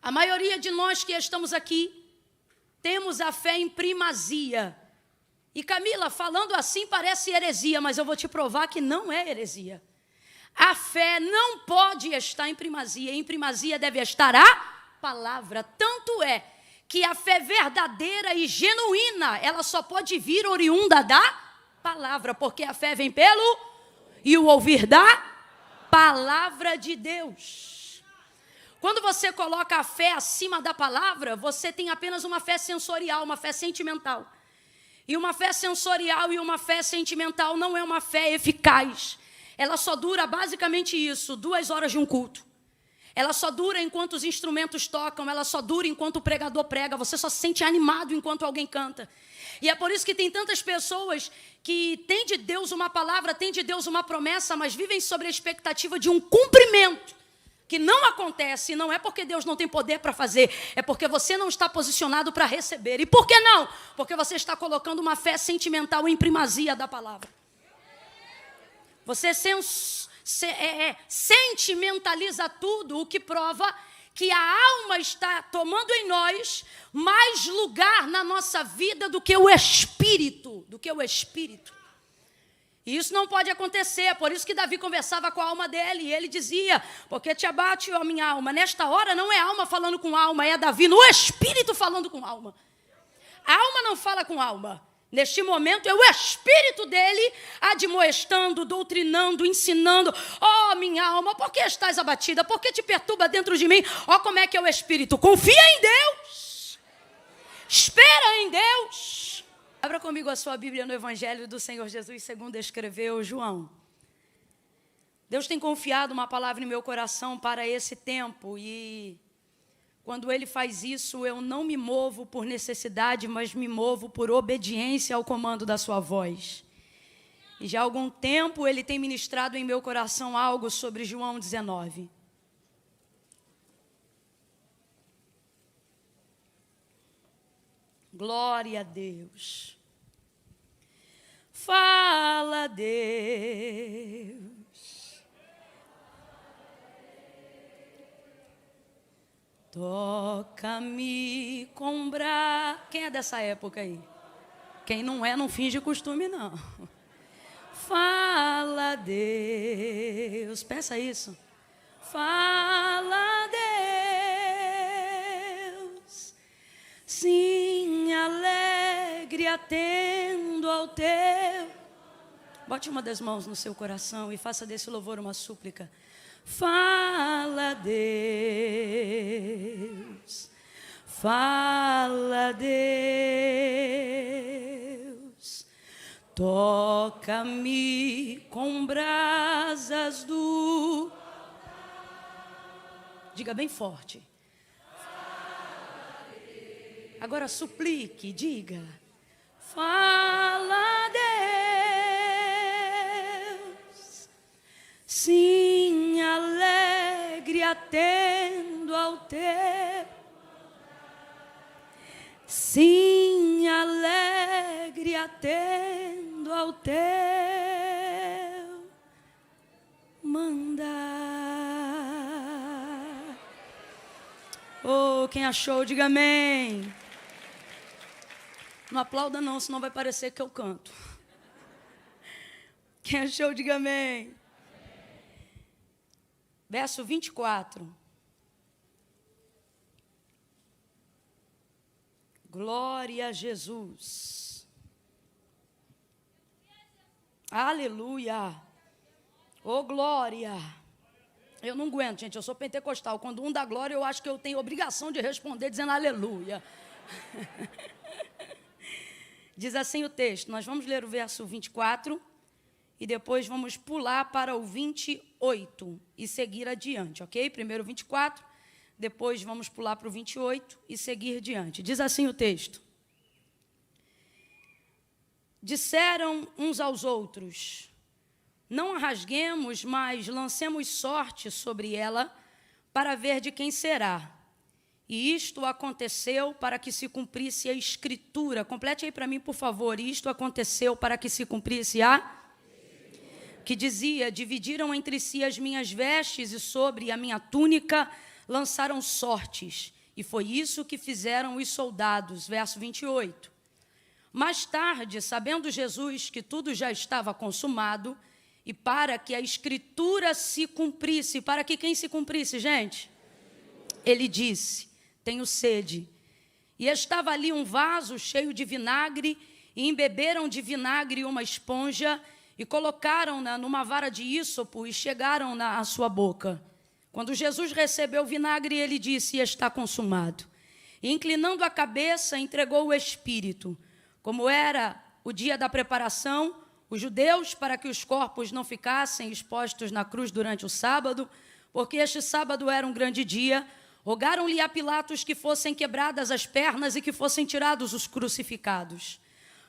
A maioria de nós que estamos aqui temos a fé em primazia. E Camila, falando assim parece heresia, mas eu vou te provar que não é heresia. A fé não pode estar em primazia. Em primazia deve estar a palavra. Tanto é que a fé verdadeira e genuína, ela só pode vir oriunda da palavra, porque a fé vem pelo e o ouvir da palavra de Deus. Quando você coloca a fé acima da palavra, você tem apenas uma fé sensorial, uma fé sentimental. E uma fé sensorial e uma fé sentimental não é uma fé eficaz. Ela só dura basicamente isso, 2 horas de um culto. Ela só dura enquanto os instrumentos tocam, ela só dura enquanto o pregador prega, você só se sente animado enquanto alguém canta. E é por isso que tem tantas pessoas que têm de Deus uma palavra, têm de Deus uma promessa, mas vivem sobre a expectativa de um cumprimento, que não acontece, e não é porque Deus não tem poder para fazer, é porque você não está posicionado para receber. E por que não? Porque você está colocando uma fé sentimental em primazia da palavra. Você sentimentaliza tudo, o que prova que a alma está tomando em nós mais lugar na nossa vida do que o espírito, E isso não pode acontecer, por isso que Davi conversava com a alma dele, e ele dizia, porque te abate, ó minha alma. Nesta hora não é alma falando com alma, é Davi no espírito falando com alma. A alma não fala com alma. Neste momento é o espírito dele admoestando, doutrinando, ensinando. Ó minha alma, por que estás abatida? Por que te perturba dentro de mim? Ó como é que é o espírito. Confia em Deus. Espera em Deus. Abra comigo a sua Bíblia no Evangelho do Senhor Jesus, segundo escreveu João. Deus tem confiado uma palavra em meu coração para esse tempo e quando Ele faz isso, eu não me movo por necessidade, mas me movo por obediência ao comando da sua voz. E já há algum tempo Ele tem ministrado em meu coração algo sobre João 19. Glória a Deus. Fala, Deus. Toca-me com Quem é dessa época aí? Quem não é, não finge costume, não. Fala, Deus. Peça isso. Fala, Deus. Sim, alegre, atendo ao teu. Bote uma das mãos no seu coração e faça desse louvor uma súplica. Fala, Deus, fala, Deus, toca-me com brasas do... Diga bem forte. Agora suplique, diga. Fala, Deus, sim, alegre, atendo ao teu. Sim, alegre, atendo ao teu mandar. Oh, quem achou, diga amém. Não aplauda não, senão vai parecer que eu canto. Quem achou, diga amém. Verso 24. Glória a Jesus. Aleluia. Oh, glória. Eu não aguento, gente, eu sou pentecostal. Quando um dá glória, eu acho que eu tenho obrigação de responder dizendo aleluia. Diz assim o texto, nós vamos ler o verso 24 e depois vamos pular para o 28 e seguir adiante, ok? Primeiro o 24, depois vamos pular para o 28 e seguir adiante. Diz assim o texto. Disseram uns aos outros, não a rasguemos, mas lancemos sorte sobre ela para ver de quem será. E isto aconteceu para que se cumprisse a Escritura. Complete aí para mim, por favor. Isto aconteceu para que se cumprisse que dizia, dividiram entre si as minhas vestes e sobre a minha túnica lançaram sortes. E foi isso que fizeram os soldados. Verso 28. Mais tarde, sabendo Jesus que tudo já estava consumado, e para que a Escritura se cumprisse, para que quem se cumprisse, gente? Ele disse, tenho sede. E estava ali um vaso cheio de vinagre, e embeberam de vinagre uma esponja, e colocaram-na numa vara de ísopo, e chegaram-na à sua boca. Quando Jesus recebeu o vinagre, ele disse, está consumado. E inclinando a cabeça, entregou o Espírito. Como era o dia da preparação, os judeus, para que os corpos não ficassem expostos na cruz durante o sábado, porque este sábado era um grande dia, rogaram-lhe a Pilatos que fossem quebradas as pernas e que fossem tirados os crucificados.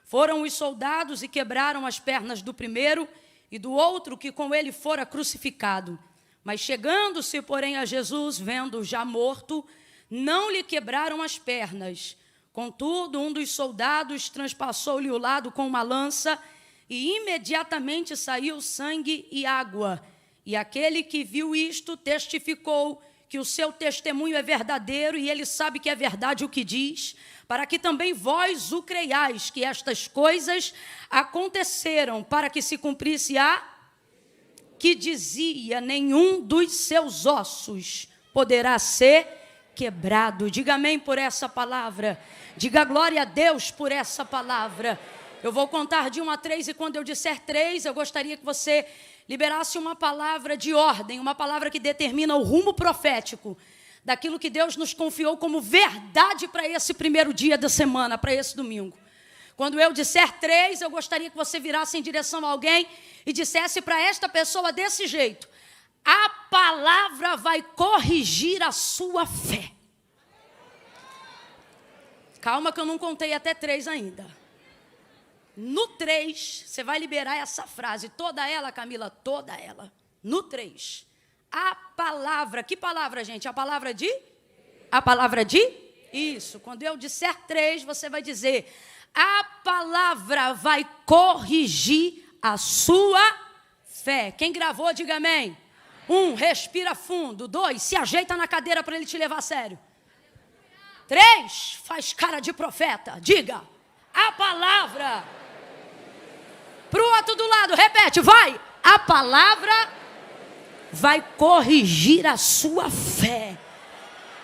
Foram os soldados e quebraram as pernas do primeiro e do outro que com ele fora crucificado. Mas chegando-se, porém, a Jesus, vendo-o já morto, não lhe quebraram as pernas. Contudo, um dos soldados transpassou-lhe o lado com uma lança, e imediatamente saiu sangue e água. E aquele que viu isto testificou que o seu testemunho é verdadeiro, e ele sabe que é verdade o que diz, para que também vós o creiais, que estas coisas aconteceram, para que se cumprisse a que dizia, nenhum dos seus ossos poderá ser quebrado. Diga amém por essa palavra. Diga glória a Deus por essa palavra. Eu vou contar de 1 a 3 e quando eu disser 3, eu gostaria que você liberasse uma palavra de ordem, uma palavra que determina o rumo profético daquilo que Deus nos confiou como verdade para esse primeiro dia da semana, para esse domingo. Quando eu disser 3, eu gostaria que você virasse em direção a alguém e dissesse para esta pessoa desse jeito: a palavra vai corrigir a sua fé. Calma que eu não contei até 3 ainda. No 3, você vai liberar essa frase, toda ela, Camila, toda ela. No 3, a palavra, que palavra, gente? A palavra de? A palavra de? Isso, quando eu disser 3, você vai dizer: a palavra vai corrigir a sua fé. Quem gravou, diga amém. 1, respira fundo. 2, se ajeita na cadeira para ele te levar a sério. 3, faz cara de profeta. Diga, a palavra. Para o outro do lado, repete, vai. A palavra vai corrigir a sua fé.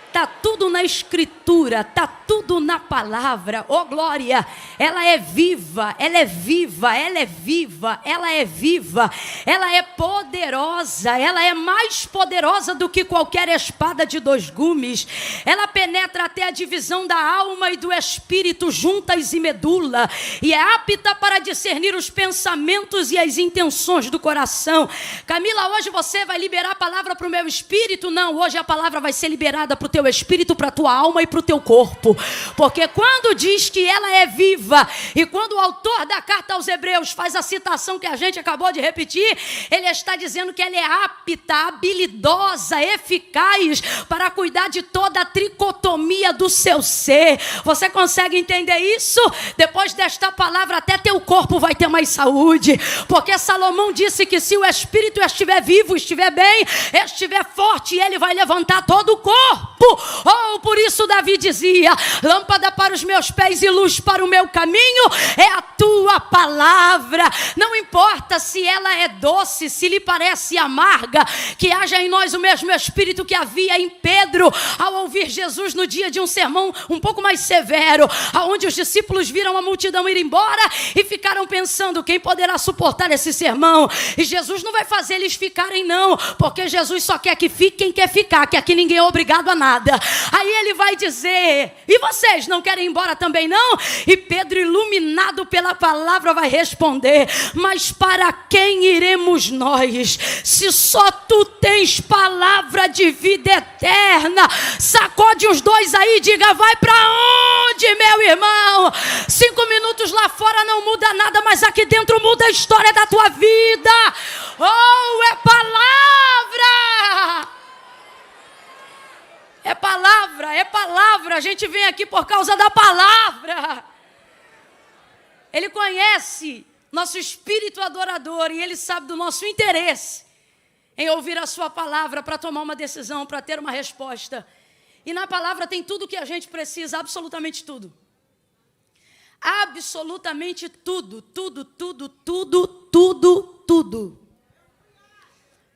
Está tudo na Escritura, está tudo na palavra. Oh glória, ela é viva, ela é viva, ela é viva, ela é viva, ela é poderosa, ela é mais poderosa do que qualquer espada de 2 gumes. Ela penetra até a divisão da alma e do espírito, juntas e medula, e é apta para discernir os pensamentos e as intenções do coração. Camila, hoje você vai liberar a palavra para o meu espírito? Não, hoje a palavra vai ser liberada para o teu espírito, para a tua alma e para o teu corpo, porque quando diz que ela é viva, e quando o autor da carta aos Hebreus faz a citação que a gente acabou de repetir, ele está dizendo que ela é apta, habilidosa, eficaz para cuidar de toda a tricotomia do seu ser. Você consegue entender isso? Depois desta palavra até teu corpo vai ter mais saúde, porque Salomão disse que se o espírito estiver vivo, estiver bem, estiver forte, ele vai levantar todo o corpo. Oh, por isso Davi dizia: lâmpada para os meus pés e luz para o meu caminho é a tua palavra. Não importa se ela é doce, se lhe parece amarga, que haja em nós o mesmo espírito que havia em Pedro ao ouvir Jesus no dia de um sermão um pouco mais severo, onde os discípulos viram a multidão ir embora e ficaram pensando: quem poderá suportar esse sermão? E Jesus não vai fazer eles ficarem não, porque Jesus só quer que fique quem quer ficar, que aqui ninguém é obrigado a nada. Aí ele vai dizer: e vocês não querem ir embora também não? E Pedro, iluminado pela palavra, vai responder: mas para quem iremos nós, se só tu tens palavra de vida eterna? Sacode os 2 aí e diga: vai para onde, meu irmão? 5 minutos lá fora não muda nada, mas aqui dentro muda a história da tua vida. Oh, é palavra! É palavra, é palavra. A gente vem aqui por causa da palavra. Ele conhece nosso espírito adorador e ele sabe do nosso interesse em ouvir a sua palavra para tomar uma decisão, para ter uma resposta. E na palavra tem tudo que a gente precisa, absolutamente tudo. Absolutamente tudo, tudo, tudo, tudo, tudo, tudo.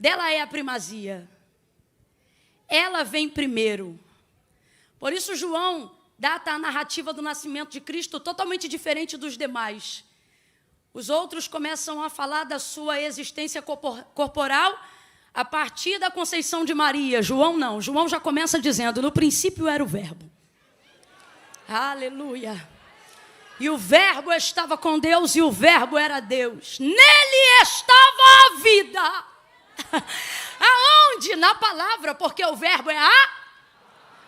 Dela é a primazia. Ela vem primeiro. Por isso João data a narrativa do nascimento de Cristo totalmente diferente dos demais. Os outros começam a falar da sua existência corporal a partir da conceição de Maria. João não. João já começa dizendo, no princípio era o Verbo. Aleluia. E o Verbo estava com Deus e o Verbo era Deus. Nele estava a vida. Aonde? Na palavra, porque o Verbo é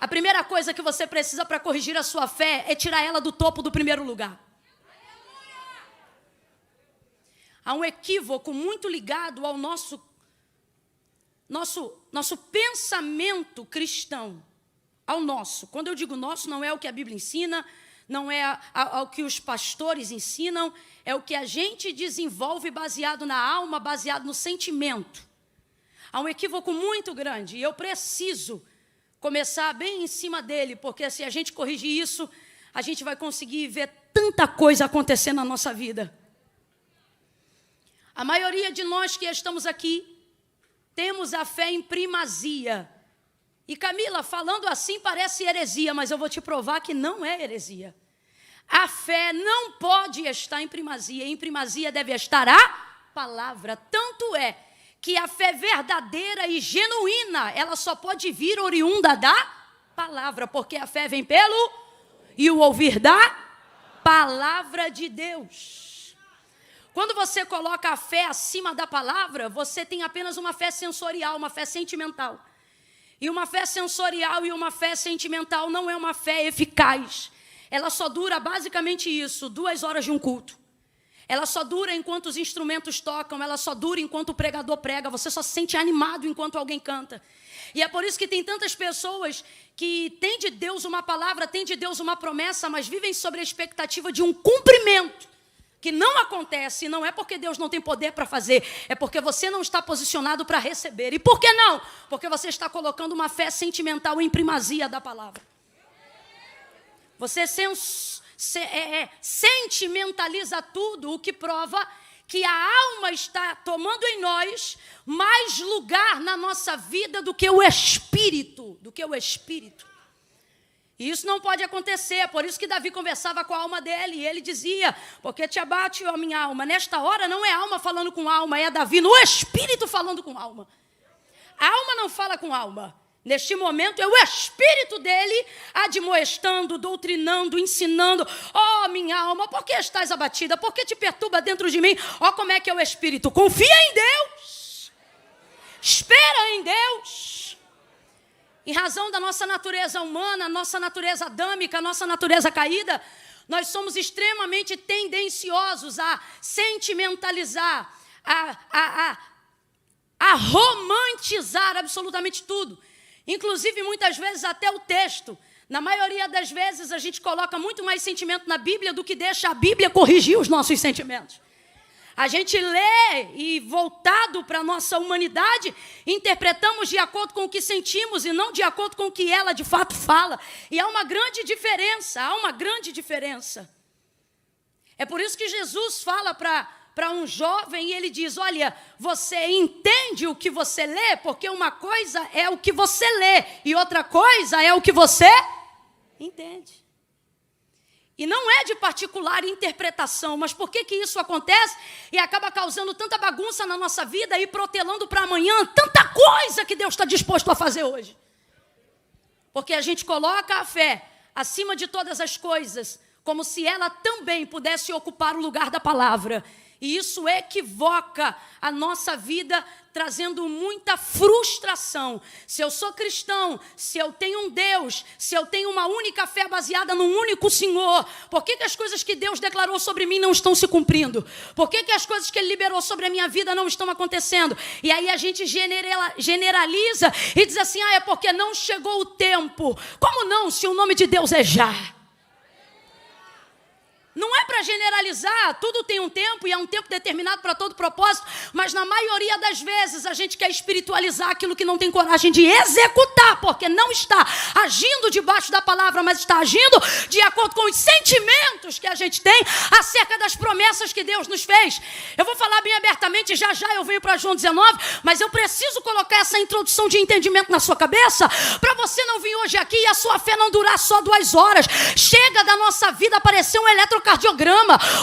a primeira coisa que você precisa para corrigir a sua fé é tirar ela do topo do primeiro lugar. Há um equívoco muito ligado ao nosso pensamento cristão. Ao nosso. Quando eu digo nosso, não é o que a Bíblia ensina, não é ao que os pastores ensinam, é o que a gente desenvolve baseado na alma, baseado no sentimento. Há um equívoco muito grande e eu preciso começar bem em cima dele, porque se a gente corrigir isso, a gente vai conseguir ver tanta coisa acontecer na nossa vida. A maioria de nós que estamos aqui temos a fé em primazia. E Camila, falando assim parece heresia, mas eu vou te provar que não é heresia. A fé não pode estar em primazia. Em primazia deve estar a palavra. Tanto é que a fé verdadeira e genuína, ela só pode vir oriunda da palavra, porque a fé vem pelo e o ouvir da palavra de Deus. Quando você coloca a fé acima da palavra, você tem apenas uma fé sensorial, uma fé sentimental. E uma fé sensorial e uma fé sentimental não é uma fé eficaz. Ela só dura basicamente isso, 2 horas de um culto. Ela só dura enquanto os instrumentos tocam, ela só dura enquanto o pregador prega, você só se sente animado enquanto alguém canta. E é por isso que tem tantas pessoas que têm de Deus uma palavra, têm de Deus uma promessa, mas vivem sobre a expectativa de um cumprimento, que não acontece, e não é porque Deus não tem poder para fazer, é porque você não está posicionado para receber. E por que não? Porque você está colocando uma fé sentimental em primazia da palavra. Você sentimentaliza tudo, o que prova que a alma está tomando em nós mais lugar na nossa vida do que o espírito, E isso não pode acontecer, por isso que Davi conversava com a alma dele, e ele dizia, porque te abate, ó minha alma. Nesta hora não é alma falando com alma, é Davi no espírito falando com alma. A alma não fala com alma. Neste momento é o espírito dele admoestando, doutrinando, ensinando. Ó minha alma, por que estás abatida? Por que te perturba dentro de mim? Ó como é que é o espírito. Confia em Deus. Espera em Deus. Em razão da nossa natureza humana, nossa natureza adâmica, nossa natureza caída, nós somos extremamente tendenciosos a sentimentalizar, a romantizar absolutamente tudo. Inclusive, muitas vezes, até o texto. Na maioria das vezes, a gente coloca muito mais sentimento na Bíblia do que deixa a Bíblia corrigir os nossos sentimentos. A gente lê e, voltado para a nossa humanidade, interpretamos de acordo com o que sentimos e não de acordo com o que ela, de fato, fala. E há uma grande diferença, É por isso que Jesus fala para um jovem e ele diz, olha, você entende o que você lê? Porque uma coisa é o que você lê e outra coisa é o que você entende. E não é de particular interpretação, mas por que isso acontece e acaba causando tanta bagunça na nossa vida e protelando para amanhã tanta coisa que Deus está disposto a fazer hoje? Porque a gente coloca a fé acima de todas as coisas, como se ela também pudesse ocupar o lugar da palavra. E isso equivoca a nossa vida, trazendo muita frustração. Se eu sou cristão, se eu tenho um Deus, se eu tenho uma única fé baseada num único Senhor, por que as coisas que Deus declarou sobre mim não estão se cumprindo? Por que as coisas que Ele liberou sobre a minha vida não estão acontecendo? E aí a gente generaliza e diz assim, é porque não chegou o tempo. Como não, se o nome de Deus é já? Não é para generalizar, tudo tem um tempo e é um tempo determinado para todo propósito, mas na maioria das vezes a gente quer espiritualizar aquilo que não tem coragem de executar, porque não está agindo debaixo da palavra, mas está agindo de acordo com os sentimentos que a gente tem acerca das promessas que Deus nos fez. Eu vou falar bem abertamente, já eu venho para João 19, mas eu preciso colocar essa introdução de entendimento na sua cabeça, para você não vir hoje aqui e a sua fé não durar só 2 horas. Chega da nossa vida aparecer um eletrocardiograma.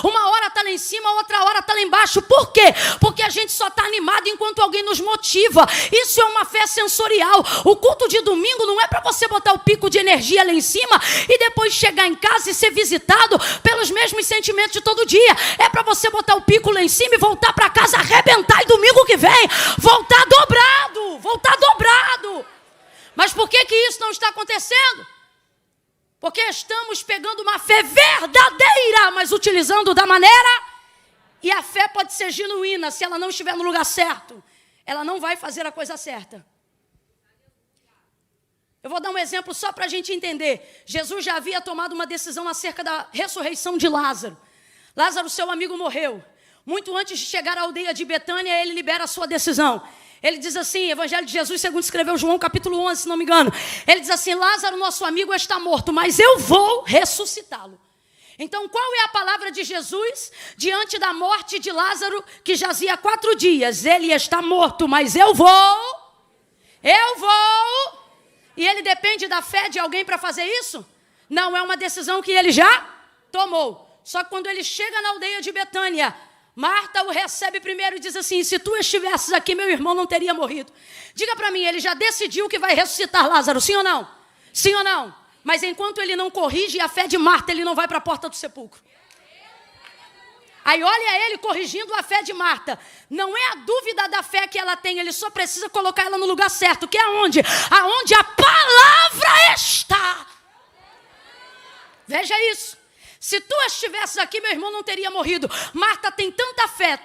Uma hora está lá em cima, outra hora está lá embaixo. Por quê? Porque a gente só está animado enquanto alguém nos motiva. Isso é uma fé sensorial. O culto de domingo não é para você botar o pico de energia lá em cima e depois chegar em casa e ser visitado pelos mesmos sentimentos de todo dia. É para você botar o pico lá em cima e voltar para casa, arrebentar, e domingo que vem voltar dobrado. Voltar dobrado. Mas por que isso não está acontecendo? Porque estamos pegando uma fé verdadeira, mas utilizando da maneira. E a fé pode ser genuína, se ela não estiver no lugar certo. Ela não vai fazer a coisa certa. Eu vou dar um exemplo só para a gente entender. Jesus já havia tomado uma decisão acerca da ressurreição de Lázaro. Lázaro, seu amigo, morreu. Muito antes de chegar à aldeia de Betânia, ele libera a sua decisão. Ele diz assim, Evangelho de Jesus, segundo escreveu João, capítulo 11, se não me engano. Ele diz assim, Lázaro, nosso amigo, está morto, mas eu vou ressuscitá-lo. Então, qual é a palavra de Jesus diante da morte de Lázaro, que jazia há 4 dias? Ele está morto, mas eu vou. E ele depende da fé de alguém para fazer isso? Não, é uma decisão que ele já tomou. Só que quando ele chega na aldeia de Betânia, Marta o recebe primeiro e diz assim, se tu estivesses aqui, meu irmão não teria morrido. Diga para mim, ele já decidiu que vai ressuscitar Lázaro, sim ou não? Sim ou não? Mas enquanto ele não corrige a fé de Marta, ele não vai para a porta do sepulcro. Aí olha ele corrigindo a fé de Marta. Não é a dúvida da fé que ela tem, ele só precisa colocar ela no lugar certo, que é aonde? Aonde a palavra está. Veja isso. Se tu estivesses aqui, meu irmão não teria morrido. Marta tem tanta fé,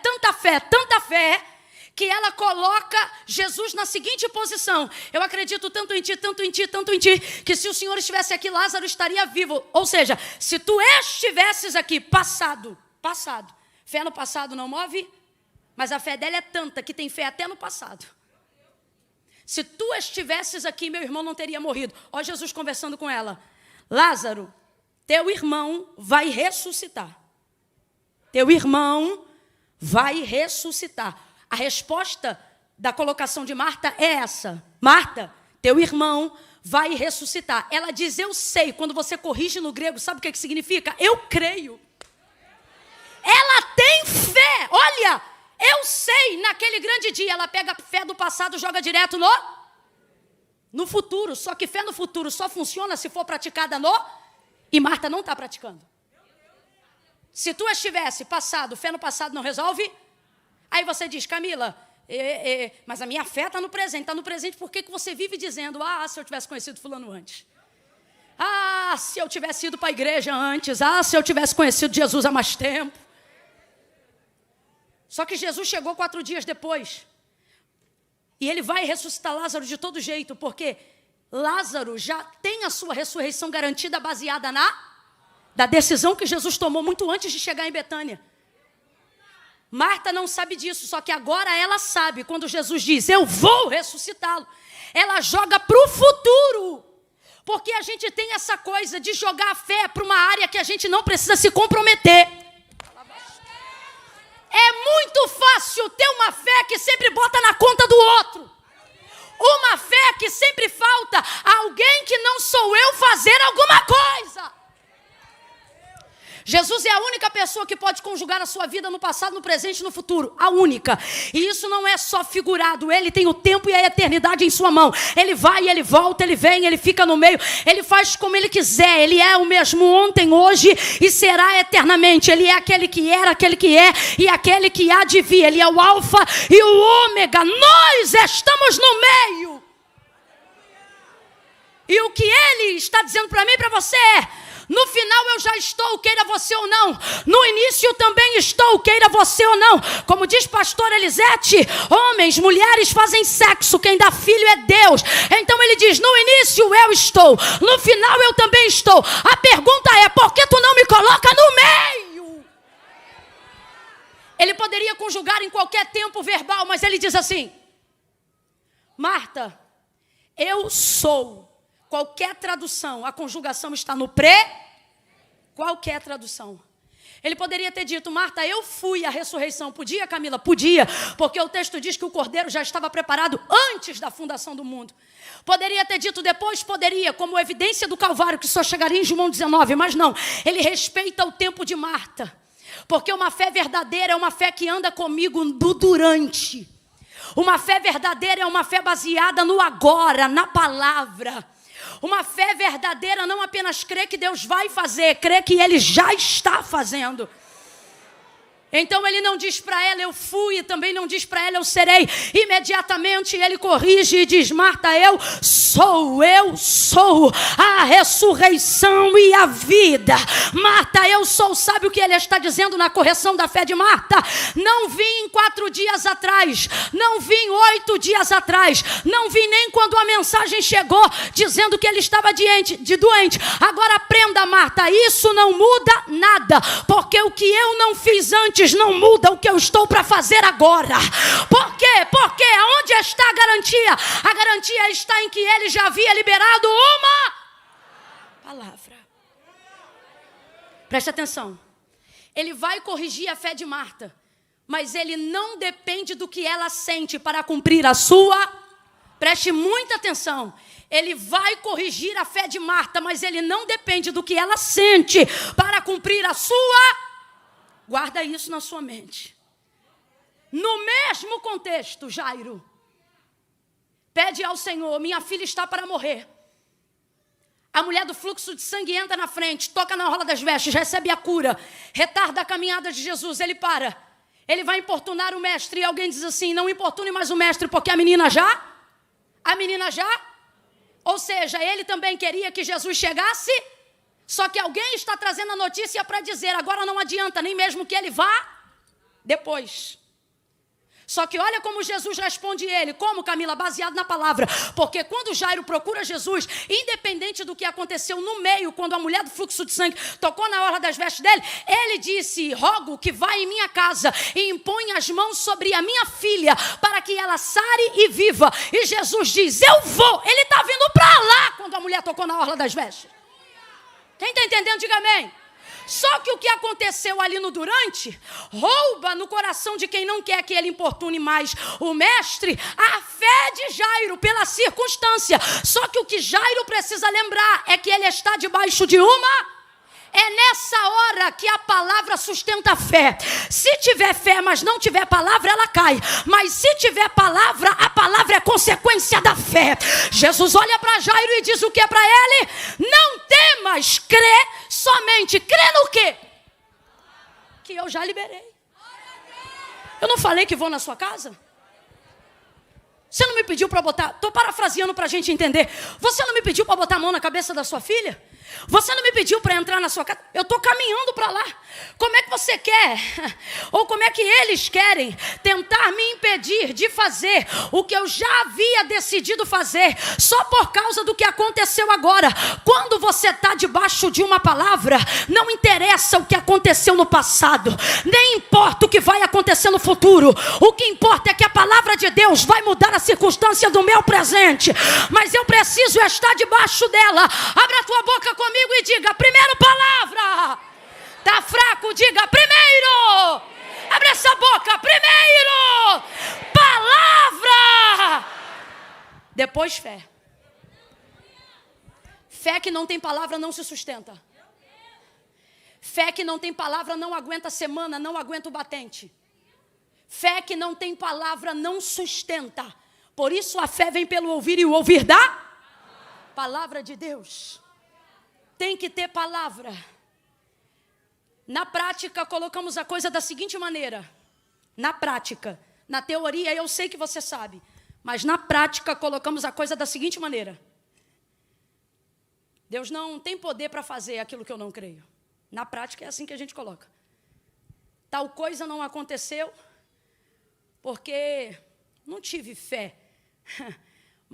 que ela coloca Jesus na seguinte posição. Eu acredito tanto em ti, que se o Senhor estivesse aqui, Lázaro estaria vivo. Ou seja, se tu estivesses aqui, passado. Fé no passado não move, mas a fé dela é tanta que tem fé até no passado. Se tu estivesses aqui, meu irmão não teria morrido. Olha Jesus conversando com ela. Lázaro, teu irmão vai ressuscitar. A resposta da colocação de Marta é essa. Marta, teu irmão vai ressuscitar. Ela diz, eu sei. Quando você corrige no grego, sabe o que significa? Eu creio. Ela tem fé. Olha, eu sei, naquele grande dia, ela pega a fé do passado e joga direto no futuro. Só que fé no futuro só funciona se for praticada E Marta não está praticando. Se tu estivesse passado, fé no passado não resolve? Aí você diz, Camila, mas a minha fé está no presente. Por que você vive dizendo, se eu tivesse conhecido fulano antes? Se eu tivesse ido para a igreja antes? Se eu tivesse conhecido Jesus há mais tempo? Só que Jesus chegou 4 dias depois. E ele vai ressuscitar Lázaro de todo jeito, porque Lázaro já tem a sua ressurreição garantida baseada da decisão que Jesus tomou muito antes de chegar em Betânia. Marta não sabe disso, só que agora ela sabe. Quando Jesus diz, eu vou ressuscitá-lo, ela joga para o futuro. Porque a gente tem essa coisa de jogar a fé para uma área que a gente não precisa se comprometer. É muito fácil ter uma fé que sempre bota na conta do outro. Uma fé que sempre falta a alguém que não sou eu fazer alguma coisa. Jesus é a única pessoa que pode conjugar a sua vida no passado, no presente e no futuro. A única. E isso não é só figurado. Ele tem o tempo e a eternidade em sua mão. Ele vai, ele volta, ele vem, ele fica no meio. Ele faz como ele quiser. Ele é o mesmo ontem, hoje e será eternamente. Ele é aquele que era, aquele que é e aquele que há de vir. Ele é o alfa e o ômega. Nós estamos no meio. E o que ele está dizendo para mim e para você é, No final eu já estou, queira você ou não. No início eu também estou, queira você ou não. Como diz pastor Elisete, homens, mulheres fazem sexo, quem dá filho é Deus. Então ele diz, no início eu estou, no final eu também estou. A pergunta é, por que tu não me coloca no meio? Ele poderia conjugar em qualquer tempo verbal, mas ele diz assim, Marta, eu sou. Qualquer tradução, a conjugação está no pré. Qualquer tradução. Ele poderia ter dito, Marta, eu fui a ressurreição. Podia, Camila? Podia, porque o texto diz que o cordeiro já estava preparado antes da fundação do mundo. Poderia ter dito depois? Poderia, como evidência do Calvário, que só chegaria em João 19, mas não. Ele respeita o tempo de Marta, porque uma fé verdadeira é uma fé que anda comigo do durante. Uma fé verdadeira é uma fé baseada no agora, na palavra. Uma fé verdadeira não apenas crê que Deus vai fazer, crê que Ele já está fazendo. Então ele não diz para ela, eu fui, e também não diz para ela, eu serei. Imediatamente ele corrige e diz, Marta, eu sou a ressurreição e a vida. Marta, eu sou. Sabe o que ele está dizendo na correção da fé de Marta? Não vim 4 dias atrás, não vim 8 dias atrás, não vim nem quando a mensagem chegou dizendo que ele estava de doente. Agora aprenda, Marta, isso não muda nada, porque o que eu não fiz antes não muda o que eu estou para fazer agora. Por quê? Porque onde está a garantia? A garantia está em que ele já havia liberado uma palavra. Preste atenção. Ele vai corrigir a fé de Marta, mas ele não depende do que ela sente para cumprir a sua. Preste muita atenção. Ele vai corrigir a fé de Marta, mas ele não depende do que ela sente para cumprir a sua. Guarda isso na sua mente. No mesmo contexto, Jairo pede ao Senhor, minha filha está para morrer. A mulher do fluxo de sangue entra na frente, toca na orla das vestes, recebe a cura, retarda a caminhada de Jesus, ele para. Ele vai importunar o mestre e alguém diz assim, não importune mais o mestre, porque a menina já? Ou seja, ele também queria que Jesus chegasse. Só que alguém está trazendo a notícia para dizer, agora não adianta, nem mesmo que ele vá depois. Só que olha como Jesus responde ele. Como, Camila? Baseado na palavra. Porque quando Jairo procura Jesus, independente do que aconteceu no meio, quando a mulher do fluxo de sangue tocou na orla das vestes dele, ele disse, rogo que vá em minha casa e imponha as mãos sobre a minha filha, para que ela sare e viva. E Jesus diz, eu vou. Ele está vindo para lá quando a mulher tocou na orla das vestes. Quem está entendendo, diga amém. Só que o que aconteceu ali no durante, rouba no coração de quem não quer que ele importune mais o mestre, a fé de Jairo pela circunstância. Só que o que Jairo precisa lembrar é que ele está debaixo de uma. É nessa hora que a palavra sustenta a fé. Se tiver fé, mas não tiver palavra, ela cai. Mas se tiver palavra, a palavra é consequência da fé. Jesus olha para Jairo e diz o que é para ele? Não temas, crê somente. Crê no quê? Que eu já liberei. Eu não falei que vou na sua casa? Você não me pediu para botar... Estou parafraseando para a gente entender. Você não me pediu para botar a mão na cabeça da sua filha? Você não me pediu para entrar na sua casa? Eu estou caminhando para lá. Como é que você quer? Ou como é que eles querem tentar me impedir de fazer o que eu já havia decidido fazer, só por causa do que aconteceu agora? Quando você está debaixo de uma palavra, não interessa o que aconteceu no passado, nem importa o que vai acontecer no futuro. O que importa é que a palavra de Deus vai mudar a circunstância do meu presente, mas eu preciso estar debaixo dela. Abra a tua boca comigo e diga, primeiro palavra. Tá fraco, diga primeiro. Abre essa boca, primeiro palavra, depois fé. Fé que não tem palavra não se sustenta. Fé que não tem palavra não aguenta a semana, não aguenta o batente. Fé que não tem palavra não sustenta. Por isso a fé vem pelo ouvir e o ouvir da palavra de Deus. Tem que ter palavra. Na prática, colocamos a coisa da seguinte maneira. Na prática, na teoria eu sei que você sabe, mas na prática colocamos a coisa da seguinte maneira. Deus não tem poder para fazer aquilo que eu não creio. Na prática é assim que a gente coloca. Tal coisa não aconteceu porque não tive fé.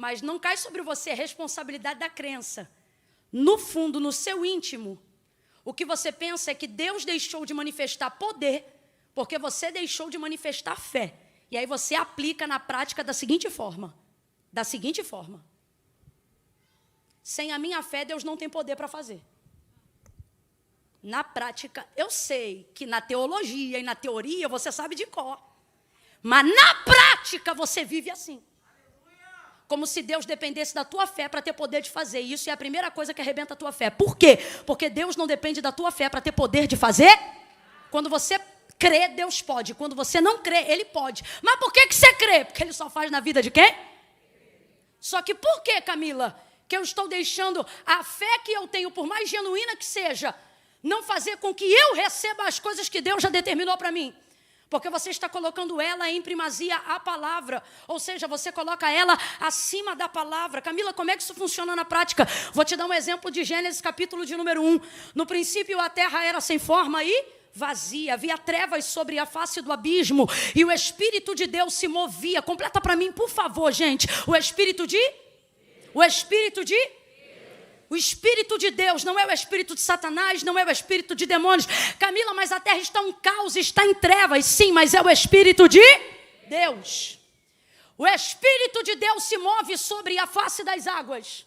Mas não cai sobre você a responsabilidade da crença. No fundo, no seu íntimo, o que você pensa é que Deus deixou de manifestar poder porque você deixou de manifestar fé. E aí você aplica na prática da seguinte forma. Sem a minha fé, Deus não tem poder para fazer. Na prática, eu sei que na teologia e na teoria você sabe de cor. Mas na prática você vive assim. Como se Deus dependesse da tua fé para ter poder de fazer. E isso é a primeira coisa que arrebenta a tua fé. Por quê? Porque Deus não depende da tua fé para ter poder de fazer. Quando você crê, Deus pode. Quando você não crê, Ele pode. Mas por que você crê? Porque Ele só faz na vida de quem? Só que por que, Camila, que eu estou deixando a fé que eu tenho, por mais genuína que seja, não fazer com que eu receba as coisas que Deus já determinou para mim? Porque você está colocando ela em primazia à palavra. Ou seja, você coloca ela acima da palavra. Camila, como é que isso funciona na prática? Vou te dar um exemplo de Gênesis, capítulo de número 1. No princípio, a terra era sem forma e vazia. Havia trevas sobre a face do abismo. E o Espírito de Deus se movia. Completa para mim, por favor, gente. O Espírito de Deus, não é o espírito de Satanás, não é o espírito de demônios. Camila, mas a terra está um caos, está em trevas. Sim, mas é o Espírito de Deus. O Espírito de Deus se move sobre a face das águas.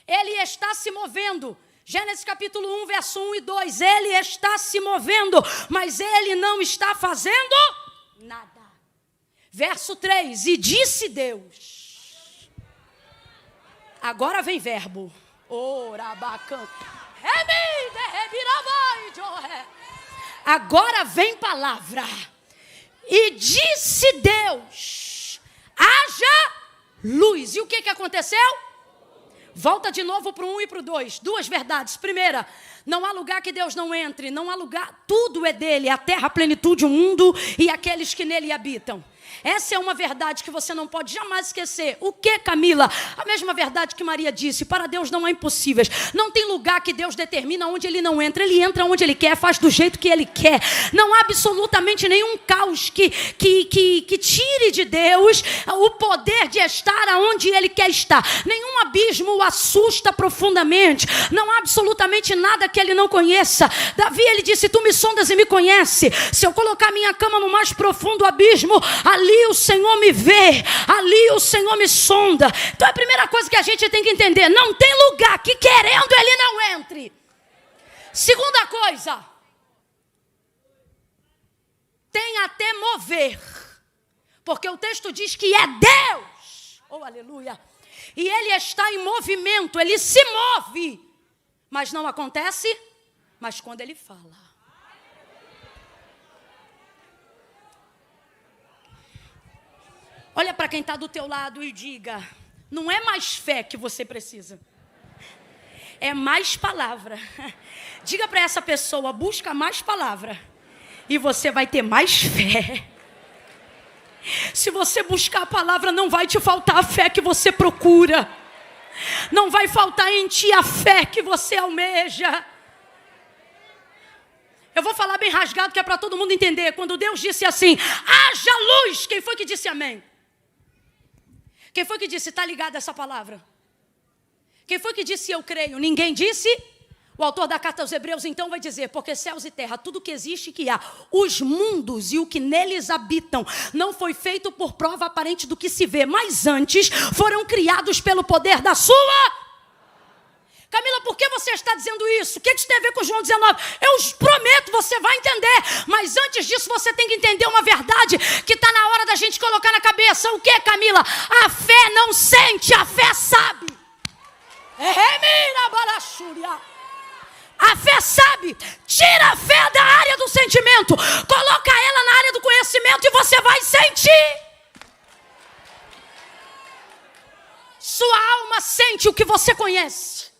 Ele está se movendo. Gênesis capítulo 1, verso 1 e 2. Ele está se movendo, mas ele não está fazendo nada. Verso 3. E disse Deus. Agora vem verbo. Agora vem palavra. E disse Deus: haja luz. E o que aconteceu? Volta de novo para o 1 e para o 2. Duas verdades. Primeira, não há lugar que Deus não entre. Não há lugar, tudo é dele. A terra, a plenitude, o mundo e aqueles que nele habitam. Essa é uma verdade que você não pode jamais esquecer. O que, Camila? A mesma verdade que Maria disse. Para Deus não há impossíveis. Não tem lugar que Deus determina onde Ele não entra. Ele entra onde Ele quer, faz do jeito que Ele quer. Não há absolutamente nenhum caos que tire de Deus o poder de estar onde Ele quer estar. Nenhum abismo o assusta profundamente. Não há absolutamente nada que Ele não conheça. Davi, ele disse: tu me sondas e me conhece. Se eu colocar minha cama no mais profundo abismo, ali o Senhor me vê, ali o Senhor me sonda. Então a primeira coisa que a gente tem que entender: não tem lugar que querendo Ele não entre. Segunda coisa, tem até mover, porque o texto diz que é Deus, oh aleluia, e Ele está em movimento, Ele se move, mas não acontece, mas quando Ele fala. Olha para quem está do teu lado e diga: não é mais fé que você precisa, é mais palavra. Diga para essa pessoa: busca mais palavra e você vai ter mais fé. Se você buscar a palavra, não vai te faltar a fé que você procura. Não vai faltar em ti a fé que você almeja. Eu vou falar bem rasgado que é para todo mundo entender. Quando Deus disse assim: haja luz, quem foi que disse amém? Quem foi que disse, está ligado a essa palavra? Quem foi que disse eu creio? Ninguém disse? O autor da carta aos Hebreus então vai dizer: porque céus e terra, tudo que existe e que há, os mundos e o que neles habitam, não foi feito por prova aparente do que se vê, mas antes foram criados pelo poder da sua... Camila, por que você está dizendo isso? O que isso tem a ver com João 19? Eu prometo, você vai entender. Mas antes disso, você tem que entender uma verdade que está na hora da gente colocar na cabeça. O que, Camila? A fé não sente, a fé sabe. A fé sabe. Tira a fé da área do sentimento. Coloca ela na área do conhecimento e você vai sentir. Sua alma sente o que você conhece.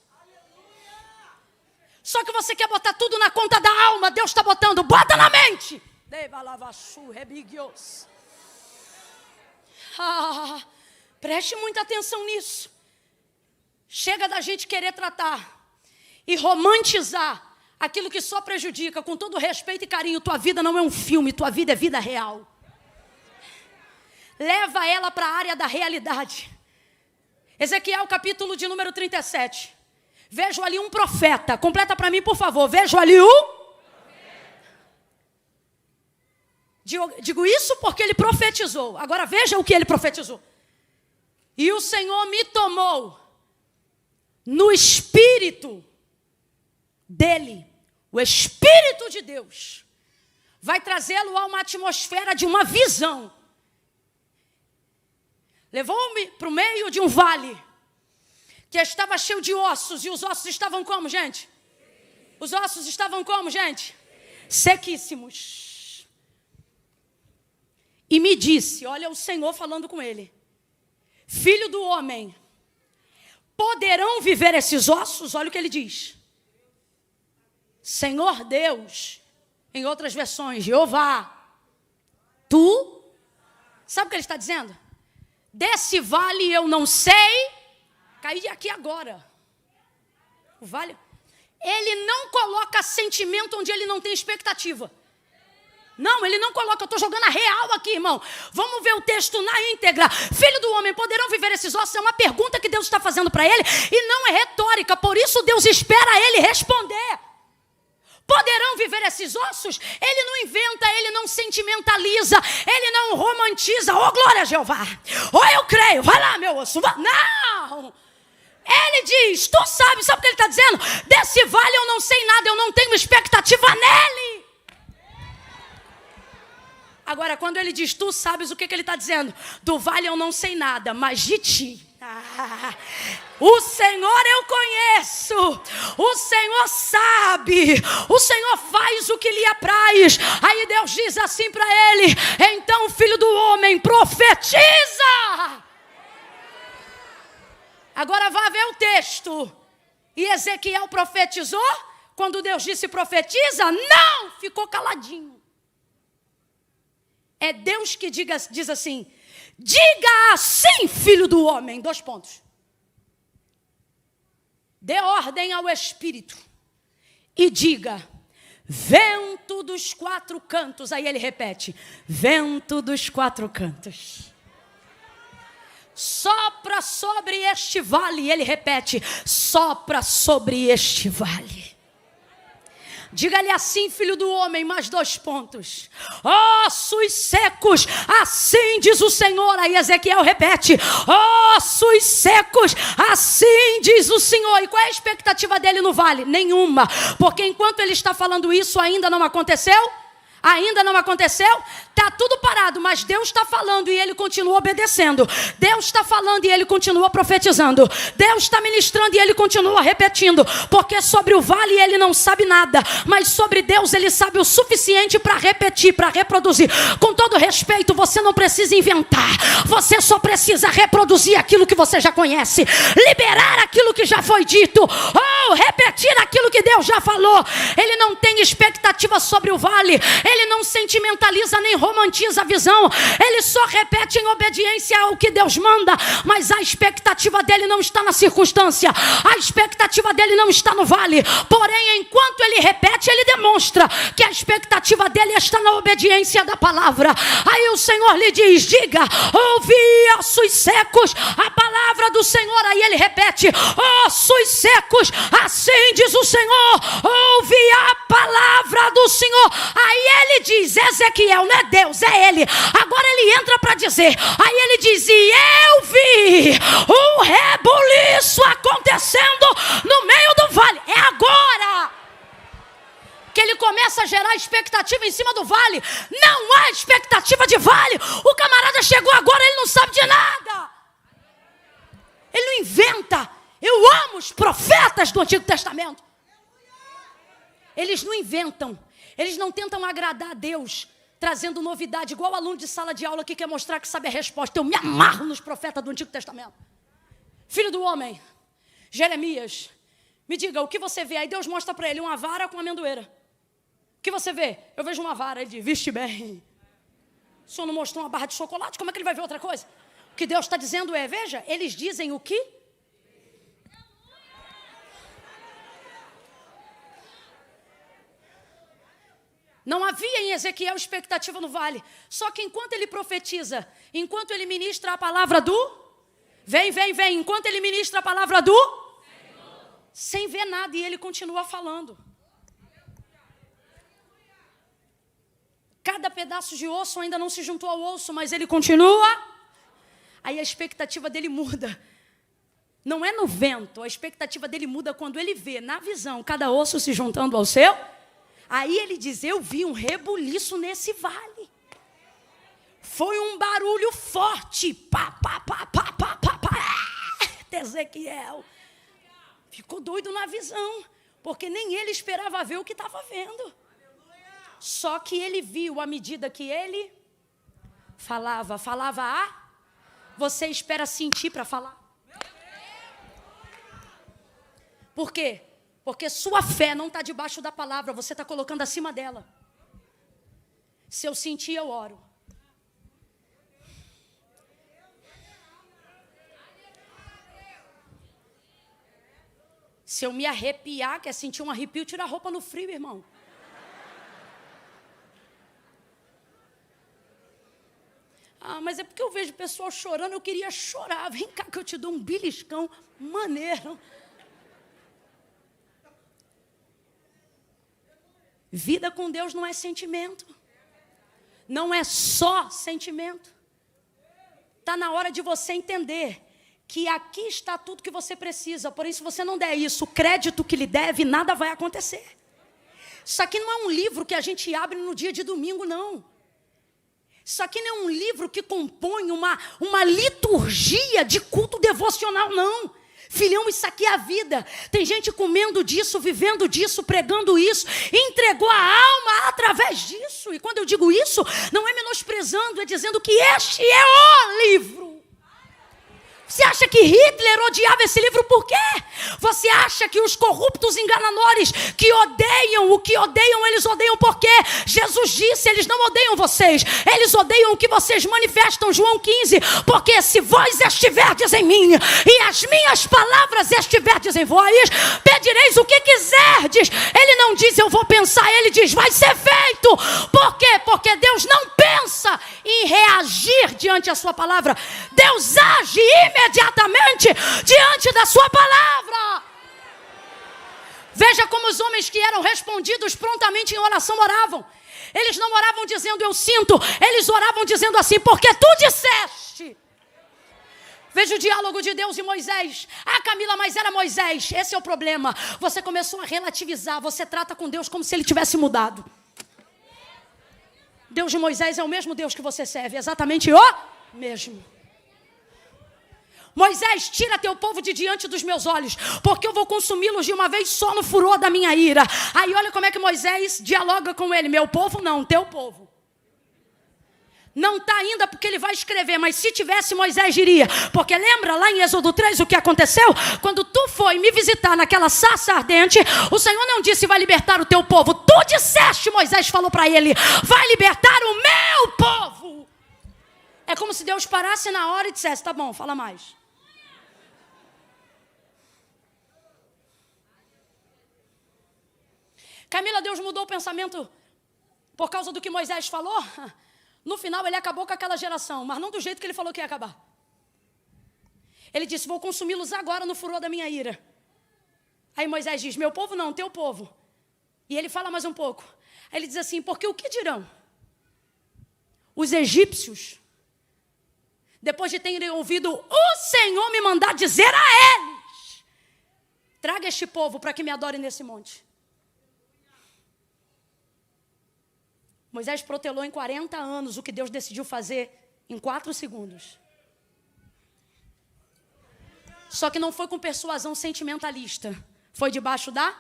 Só que você quer botar tudo na conta da alma. Deus está botando, bota na mente. Preste muita atenção nisso. Chega da gente querer tratar e romantizar aquilo que só prejudica. Com todo respeito e carinho, tua vida não é um filme, tua vida é vida real. Leva ela para a área da realidade. Ezequiel, capítulo de número 37. Vejo ali um profeta. Completa para mim, por favor. Vejo ali Digo isso porque ele profetizou. Agora veja o que ele profetizou. E o Senhor me tomou no espírito dele. O Espírito de Deus vai trazê-lo a uma atmosfera de uma visão. Levou-me para o meio de um vale que estava cheio de ossos. E os ossos estavam como, gente? Os ossos estavam como, gente? Sequíssimos. E me disse, olha o Senhor falando com ele: filho do homem, poderão viver esses ossos? Olha o que ele diz. Senhor Deus, em outras versões, Jeová, tu, sabe o que ele está dizendo? Desse vale eu não sei, caí aqui agora. O vale, ele não coloca sentimento onde ele não tem expectativa. Não, ele não coloca, eu estou jogando a real aqui, irmão. Vamos ver o texto na íntegra. Filho do homem, poderão viver esses ossos? É uma pergunta que Deus está fazendo para ele e não é retórica, por isso Deus espera ele responder. Poderão viver esses ossos? Ele não inventa, ele não sentimentaliza, ele não romantiza. Oh, glória a Jeová! Oh, eu creio, vai lá, meu osso. Vai. Não! Ele diz, tu sabes, sabe o que ele está dizendo? Desse vale eu não sei nada, eu não tenho expectativa nele. Agora, quando ele diz, tu sabes, o que ele está dizendo? Do vale eu não sei nada, mas de ti. O Senhor eu conheço, o Senhor sabe, o Senhor faz o que lhe apraz. Aí Deus diz assim para ele: então, filho do homem, profetiza. Agora vá ver o texto. E Ezequiel profetizou. Quando Deus disse profetiza, não, ficou caladinho. É Deus que diz assim: diga assim, filho do homem. 2 pontos. Dê ordem ao Espírito e diga: vento dos 4 cantos. Aí ele repete: vento dos 4 cantos. Sopra sobre este vale. Ele repete: sopra sobre este vale. Diga-lhe assim, filho do homem, mais 2 pontos. Ossos secos, assim diz o Senhor. Aí Ezequiel repete: ossos secos, assim diz o Senhor. E qual é a expectativa dele no vale? Nenhuma, porque enquanto ele está falando isso, ainda não aconteceu. Ainda não aconteceu? Está tudo parado, mas Deus está falando e ele continua obedecendo. Deus está falando e ele continua profetizando. Deus está ministrando e ele continua repetindo. Porque sobre o vale ele não sabe nada, mas sobre Deus ele sabe o suficiente para repetir, para reproduzir. Com todo respeito, você não precisa inventar. Você só precisa reproduzir aquilo que você já conhece. Liberar aquilo que já foi dito. Ou repetir aquilo que Deus já falou. Ele não tem expectativa sobre o vale. Ele não sentimentaliza nem romantiza a visão. Ele só repete em obediência ao que Deus manda. Mas a expectativa dele não está na circunstância. A expectativa dele não está no vale. Porém, enquanto ele repete, ele demonstra que a expectativa dele está na obediência da palavra. Aí o Senhor lhe diz: diga, ouvi, ossos secos, a palavra do Senhor. Aí ele repete: ossos secos, assim diz o Senhor, ouvi a palavra do Senhor. Aí ele diz, Ezequiel, não é Deus, é ele. Agora ele entra para dizer. Aí ele diz: e eu vi um rebuliço acontecendo no meio do vale. É agora que ele começa a gerar expectativa em cima do vale. Não há expectativa de vale. O camarada chegou agora, ele não sabe de nada. Ele não inventa. Eu amo os profetas do Antigo Testamento. Eles não inventam. Eles não tentam agradar a Deus, trazendo novidade, igual aluno de sala de aula que quer mostrar que sabe a resposta. Eu me amarro nos profetas do Antigo Testamento. Filho do homem, Jeremias, me diga, o que você vê? Aí Deus mostra para ele uma vara com uma amendoeira. O que você vê? Eu vejo uma vara. Ele diz: viste bem. O senhor não mostrou uma barra de chocolate? Como é que ele vai ver outra coisa? O que Deus está dizendo é, veja, eles dizem o que? Não havia em Ezequiel expectativa no vale. Só que enquanto ele profetiza, enquanto ele ministra a palavra do... Vem. Enquanto ele ministra a palavra do... Senhor. Sem ver nada, e ele continua falando. Cada pedaço de osso ainda não se juntou ao osso, mas ele continua. Aí a expectativa dele muda. Não é no vento, a expectativa dele muda quando ele vê, na visão, cada osso se juntando ao seu. Aí ele diz, eu vi um rebuliço nesse vale. Foi um barulho forte. Pá. Ezequiel ficou doido na visão, porque nem ele esperava ver o que estava vendo. Só que ele viu à medida que ele falava a... Você espera sentir para falar. Por quê? Porque sua fé não está debaixo da palavra, você está colocando acima dela. Se eu sentir, eu oro. Se eu me arrepiar, quer sentir um arrepio, tira a roupa no frio, irmão. Ah, mas é porque eu vejo pessoal chorando, eu queria chorar. Vem cá que eu te dou um beliscão maneiro. Vida com Deus não é sentimento. Não é só sentimento. Está na hora de você entender que aqui está tudo que você precisa. Porém, se você não der isso, o crédito que lhe deve, nada vai acontecer. Isso aqui não é um livro que a gente abre no dia de domingo, não. Isso aqui não é um livro que compõe uma liturgia de culto devocional, não. Filhão, isso aqui é a vida. Tem gente comendo disso, vivendo disso, pregando isso, entregou a alma através disso. E quando eu digo isso, não é menosprezando, é dizendo que este é o livro. Você acha que Hitler odiava esse livro por quê? Você acha que os corruptos enganadores que odeiam o que odeiam, eles odeiam por quê? Jesus disse, eles não odeiam vocês, eles odeiam o que vocês manifestam, João 15, porque se vós estiverdes em mim e as minhas palavras estiverdes em vós, pedireis o que quiserdes. Ele não diz eu vou pensar, ele diz vai ser feito. Por quê? Porque Deus não pensa em reagir diante da sua palavra. Deus age imediatamente diante da sua palavra. Veja como os homens que eram respondidos prontamente em oração oravam. Eles não oravam dizendo eu sinto, eles oravam dizendo assim, porque tu disseste. Veja o diálogo de Deus e Moisés. Ah, Camila, mas era Moisés. Esse é o problema. Você começou a relativizar, você trata com Deus como se ele tivesse mudado. Deus de Moisés é o mesmo Deus que você serve, exatamente o mesmo. Moisés, tira teu povo de diante dos meus olhos, porque eu vou consumi-los de uma vez só no furor da minha ira. Aí olha como é que Moisés dialoga com ele. Meu povo não, teu povo. Não está ainda porque ele vai escrever, mas se tivesse Moisés diria. Porque lembra lá em Êxodo 3 o que aconteceu? Quando tu foi me visitar naquela sarça ardente, o Senhor não disse vai libertar o teu povo. Tu disseste, Moisés falou para ele, vai libertar o meu povo. É como se Deus parasse na hora e dissesse, tá bom, fala mais. Camila, Deus mudou o pensamento por causa do que Moisés falou? No final ele acabou com aquela geração, mas não do jeito que ele falou que ia acabar. Ele disse, vou consumi-los agora no furor da minha ira. Aí Moisés diz, meu povo não, teu povo. E ele fala mais um pouco. Aí ele diz assim, porque o que dirão? Os egípcios, depois de terem ouvido o Senhor me mandar dizer a eles, traga este povo para que me adore nesse monte. Moisés protelou em 40 anos o que Deus decidiu fazer em 4 segundos. Só que não foi com persuasão sentimentalista. Foi debaixo da...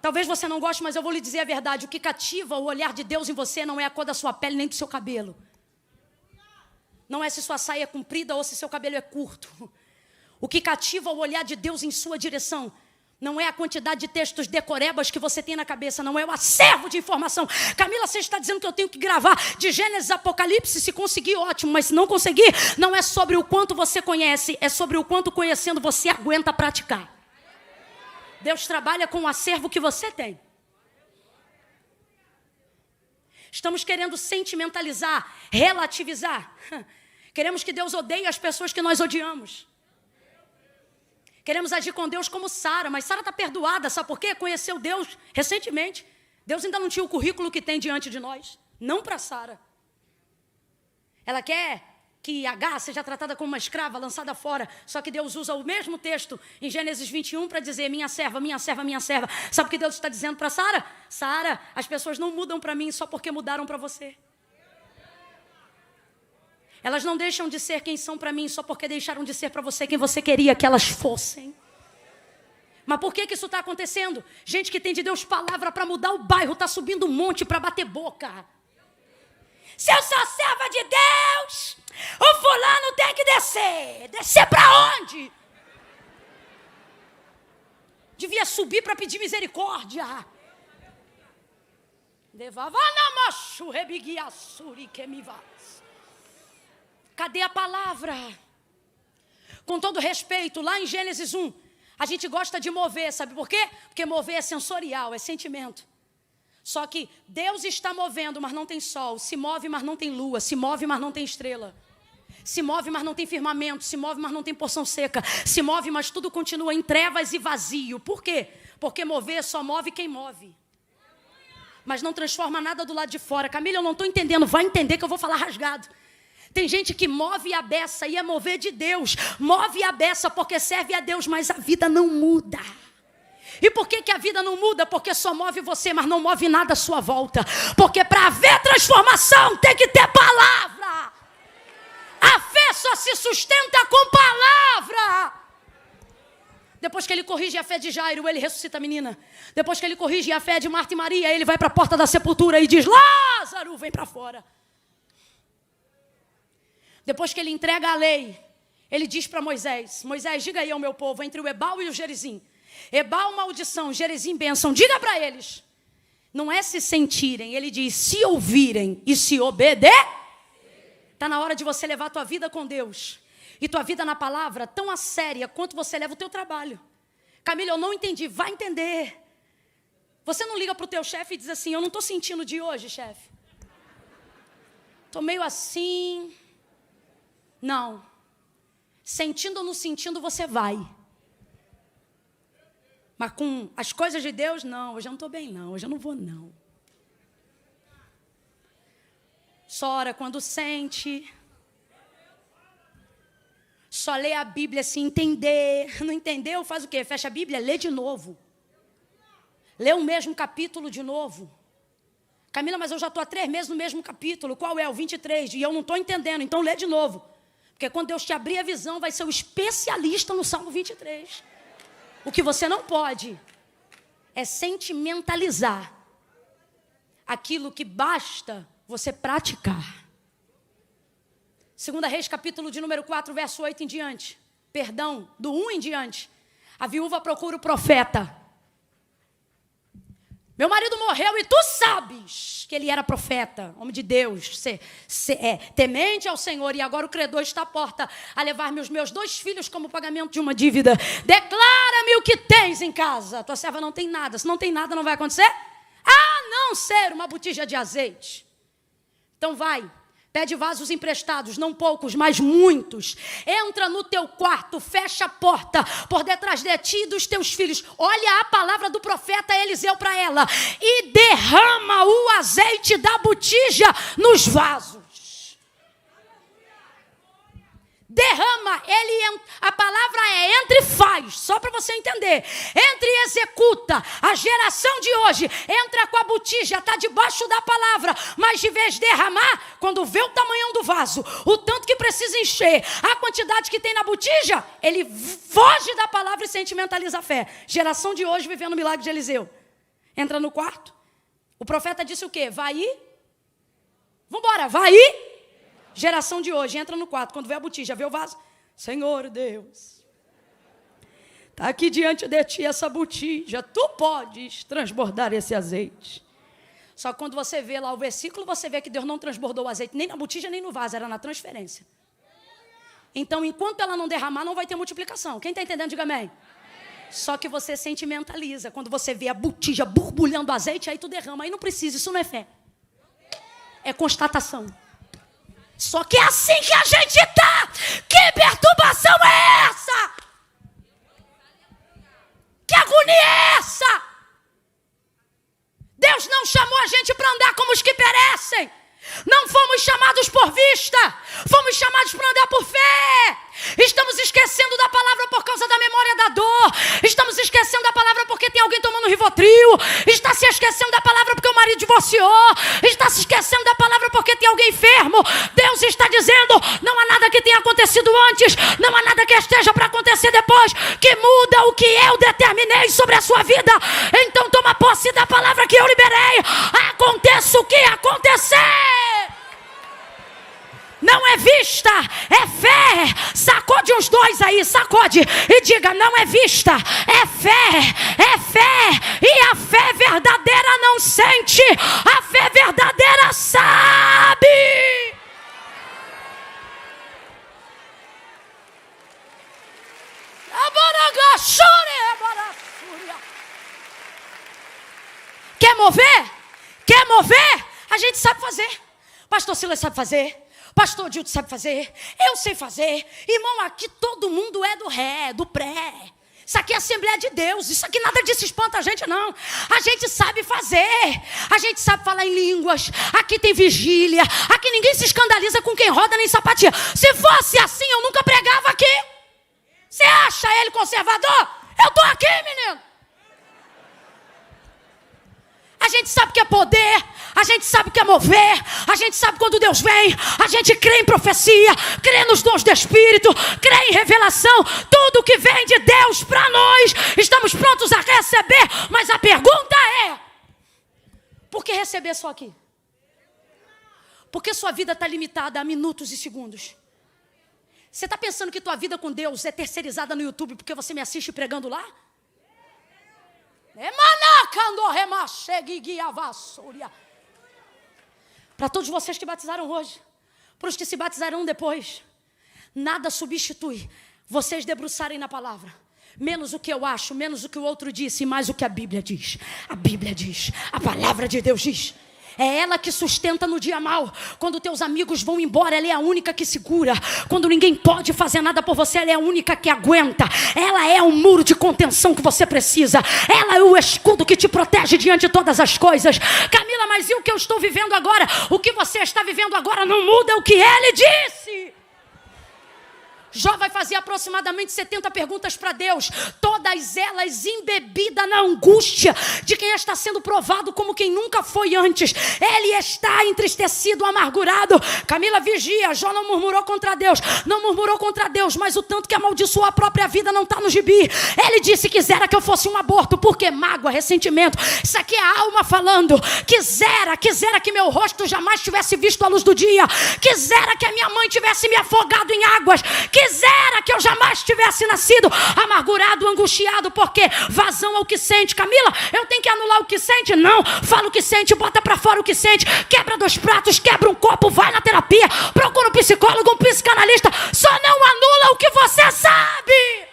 Talvez você não goste, mas eu vou lhe dizer a verdade. O que cativa o olhar de Deus em você não é a cor da sua pele nem do seu cabelo. Não é se sua saia é comprida ou se seu cabelo é curto. O que cativa o olhar de Deus em sua direção não é a quantidade de textos decorebas que você tem na cabeça, não é o acervo de informação. Camila, você está dizendo que eu tenho que gravar de Gênesis a Apocalipse, se conseguir, ótimo, mas se não conseguir, não é sobre o quanto você conhece, é sobre o quanto conhecendo você aguenta praticar. Deus trabalha com o acervo que você tem. Estamos querendo sentimentalizar, relativizar. Queremos que Deus odeie as pessoas que nós odiamos. Queremos agir com Deus como Sara, mas Sara está perdoada, sabe por quê? Conheceu Deus recentemente. Deus ainda não tinha o currículo que tem diante de nós. Não para Sara. Ela quer que Agar seja tratada como uma escrava, lançada fora. Só que Deus usa o mesmo texto em Gênesis 21 para dizer: minha serva, minha serva, minha serva. Sabe o que Deus está dizendo para Sara? Sara, as pessoas não mudam para mim só porque mudaram para você. Elas não deixam de ser quem são para mim só porque deixaram de ser para você quem você queria que elas fossem. Mas por que isso está acontecendo? Gente que tem de Deus palavra para mudar o bairro, está subindo um monte para bater boca. Se eu sou serva de Deus, o fulano tem que descer. Descer para onde? Devia subir para pedir misericórdia. Cadê a palavra? Com todo respeito, lá em Gênesis 1, a gente gosta de mover, sabe por quê? Porque mover é sensorial, é sentimento. Só que Deus está movendo, mas não tem sol. Se move, mas não tem lua. Se move, mas não tem estrela. Se move, mas não tem firmamento. Se move, mas não tem porção seca. Se move, mas tudo continua em trevas e vazio. Por quê? Porque mover só move quem move. Mas não transforma nada do lado de fora. Camila, eu não estou entendendo. Vai entender que eu vou falar rasgado. Tem gente que move a beça e é mover de Deus. Move a beça porque serve a Deus, mas a vida não muda. E por que a vida não muda? Porque só move você, mas não move nada à sua volta. Porque para haver transformação tem que ter palavra. A fé só se sustenta com palavra. Depois que ele corrige a fé de Jairo, ele ressuscita a menina. Depois que ele corrige a fé de Marta e Maria, ele vai para a porta da sepultura e diz: Lázaro, vem para fora. Depois que ele entrega a lei, ele diz para Moisés: Moisés, diga aí ao meu povo, entre o Ebal e o Gerizim. Ebal, maldição, Gerizim, bênção. Diga para eles. Não é se sentirem, ele diz: se ouvirem e se obedecer. Está na hora de você levar a tua vida com Deus. E tua vida na palavra tão a séria quanto você leva o teu trabalho. Camila, eu não entendi. Vai entender. Você não liga para o teu chefe e diz assim: eu não estou sentindo de hoje, chefe. Estou meio assim. Não. Sentindo ou não sentindo, você vai. Mas com as coisas de Deus, não. Hoje eu não estou bem, não. Hoje eu não vou, não. Só ora quando sente. Só lê a Bíblia se entender. Não entendeu? Faz o quê? Fecha a Bíblia, lê de novo. Lê o mesmo capítulo de novo. Camila, mas eu já estou há 3 meses no mesmo capítulo. Qual é? O 23. E eu não estou entendendo, então lê de novo. Porque quando Deus te abrir a visão, vai ser o especialista no Salmo 23. O que você não pode é sentimentalizar aquilo que basta você praticar. 2 Reis, capítulo de número 4, verso 8 em diante. Perdão, do 1 em diante. A viúva procura o profeta. Meu marido morreu e tu sabes que ele era profeta, homem de Deus, temente ao Senhor, e agora o credor está à porta a levar-me os meus 2 filhos como pagamento de uma dívida. Declara-me o que tens em casa. Tua serva não tem nada. Se não tem nada, não vai acontecer? A não ser uma botija de azeite. Então vai. Pede vasos emprestados, não poucos, mas muitos. Entra no teu quarto, fecha a porta por detrás de ti e dos teus filhos. Olha a palavra do profeta Eliseu para ela. E derrama o azeite da botija nos vasos. Derrama, a palavra é entre e faz, só para você entender. Entre e executa. A geração de hoje entra com a botija, está debaixo da palavra, mas de vez de derramar, quando vê o tamanhão do vaso, o tanto que precisa encher, a quantidade que tem na botija, ele foge da palavra e sentimentaliza a fé. Geração de hoje vivendo o milagre de Eliseu. Entra no quarto, o profeta disse o quê? Vai ir? Vambora, vai ir? Geração de hoje, entra no quarto, quando vê a botija, vê o vaso. Senhor Deus, está aqui diante de ti essa botija, tu podes transbordar esse azeite. Só que quando você vê lá o versículo, você vê que Deus não transbordou o azeite, nem na botija, nem no vaso, era na transferência. Então, enquanto ela não derramar, não vai ter multiplicação. Quem está entendendo, diga amém. Só que você sentimentaliza, quando você vê a botija borbulhando azeite, aí tu derrama, aí não precisa, isso não é fé. é constatação. Só que é assim que a gente está. Que perturbação é essa? Que agonia é essa? Deus não chamou a gente para andar como os que perecem. Não fomos chamados por vista, fomos chamados para andar por fé. Estamos esquecendo da palavra por causa da memória da dor. Estamos esquecendo da palavra porque tem alguém tomando Rivotril. Está se esquecendo da palavra porque o marido divorciou. Está se esquecendo da palavra porque tem alguém enfermo. Deus está dizendo, não há nada que tenha acontecido antes, não há nada que esteja para acontecer depois, que muda o que eu determinei sobre a sua vida. Então toma posse da palavra que eu liberei. Aconteça o que acontecer. Não é vista, é fé. Sacode os dois aí, sacode e diga, não é vista, é fé, é fé. E a fé verdadeira não sente, a fé verdadeira sabe. Quer mover? Quer mover? A gente sabe fazer. Pastor Silas sabe fazer. Pastor Dilton sabe fazer, eu sei fazer. Irmão, aqui todo mundo é do ré, do pré. Isso aqui é Assembleia de Deus, isso aqui nada disso espanta a gente não. A gente sabe fazer, a gente sabe falar em línguas. Aqui tem vigília, aqui ninguém se escandaliza com quem roda nem sapatia. Se fosse assim eu nunca pregava aqui. Você acha ele conservador? Eu estou aqui, menino. A gente sabe que é poder, a gente sabe que é mover, a gente sabe quando Deus vem, a gente crê em profecia, crê nos dons do Espírito, crê em revelação, tudo que vem de Deus para nós, estamos prontos a receber, mas a pergunta é, por que receber só aqui? Porque sua vida está limitada a minutos e segundos. Você está pensando que tua vida com Deus é terceirizada no YouTube porque você me assiste pregando lá? Para todos vocês que batizaram hoje, para os que se batizarão depois, nada substitui vocês debruçarem na palavra. Menos o que eu acho, menos o que o outro disse, e mais o que a Bíblia diz. A Bíblia diz, a palavra de Deus diz. É ela que sustenta no dia mau. Quando teus amigos vão embora, ela é a única que segura. Quando ninguém pode fazer nada por você, ela é a única que aguenta. Ela é o muro de contenção que você precisa. Ela é o escudo que te protege diante de todas as coisas. Camila, mas e o que eu estou vivendo agora? O que você está vivendo agora não muda o que ele disse. Jó vai fazer aproximadamente 70 perguntas para Deus, todas elas embebidas na angústia de quem está sendo provado como quem nunca foi antes. Ele está entristecido, amargurado. Camila, vigia, Jó não murmurou contra Deus, não murmurou contra Deus, mas o tanto que amaldiçoou a própria vida não está no gibi. Ele disse, quisera que eu fosse um aborto, porque mágoa, ressentimento, isso aqui é a alma falando. Quisera que meu rosto jamais tivesse visto a luz do dia, quisera que a minha mãe tivesse me afogado em águas, quisera que eu jamais tivesse nascido amargurado, angustiado, porque vazão ao que sente. Camila, eu tenho que anular o que sente? Não, fala o que sente, bota pra fora o que sente, quebra 2 pratos, quebra um copo, vai na terapia, procura um psicólogo, um psicanalista, só não anula o que você sabe.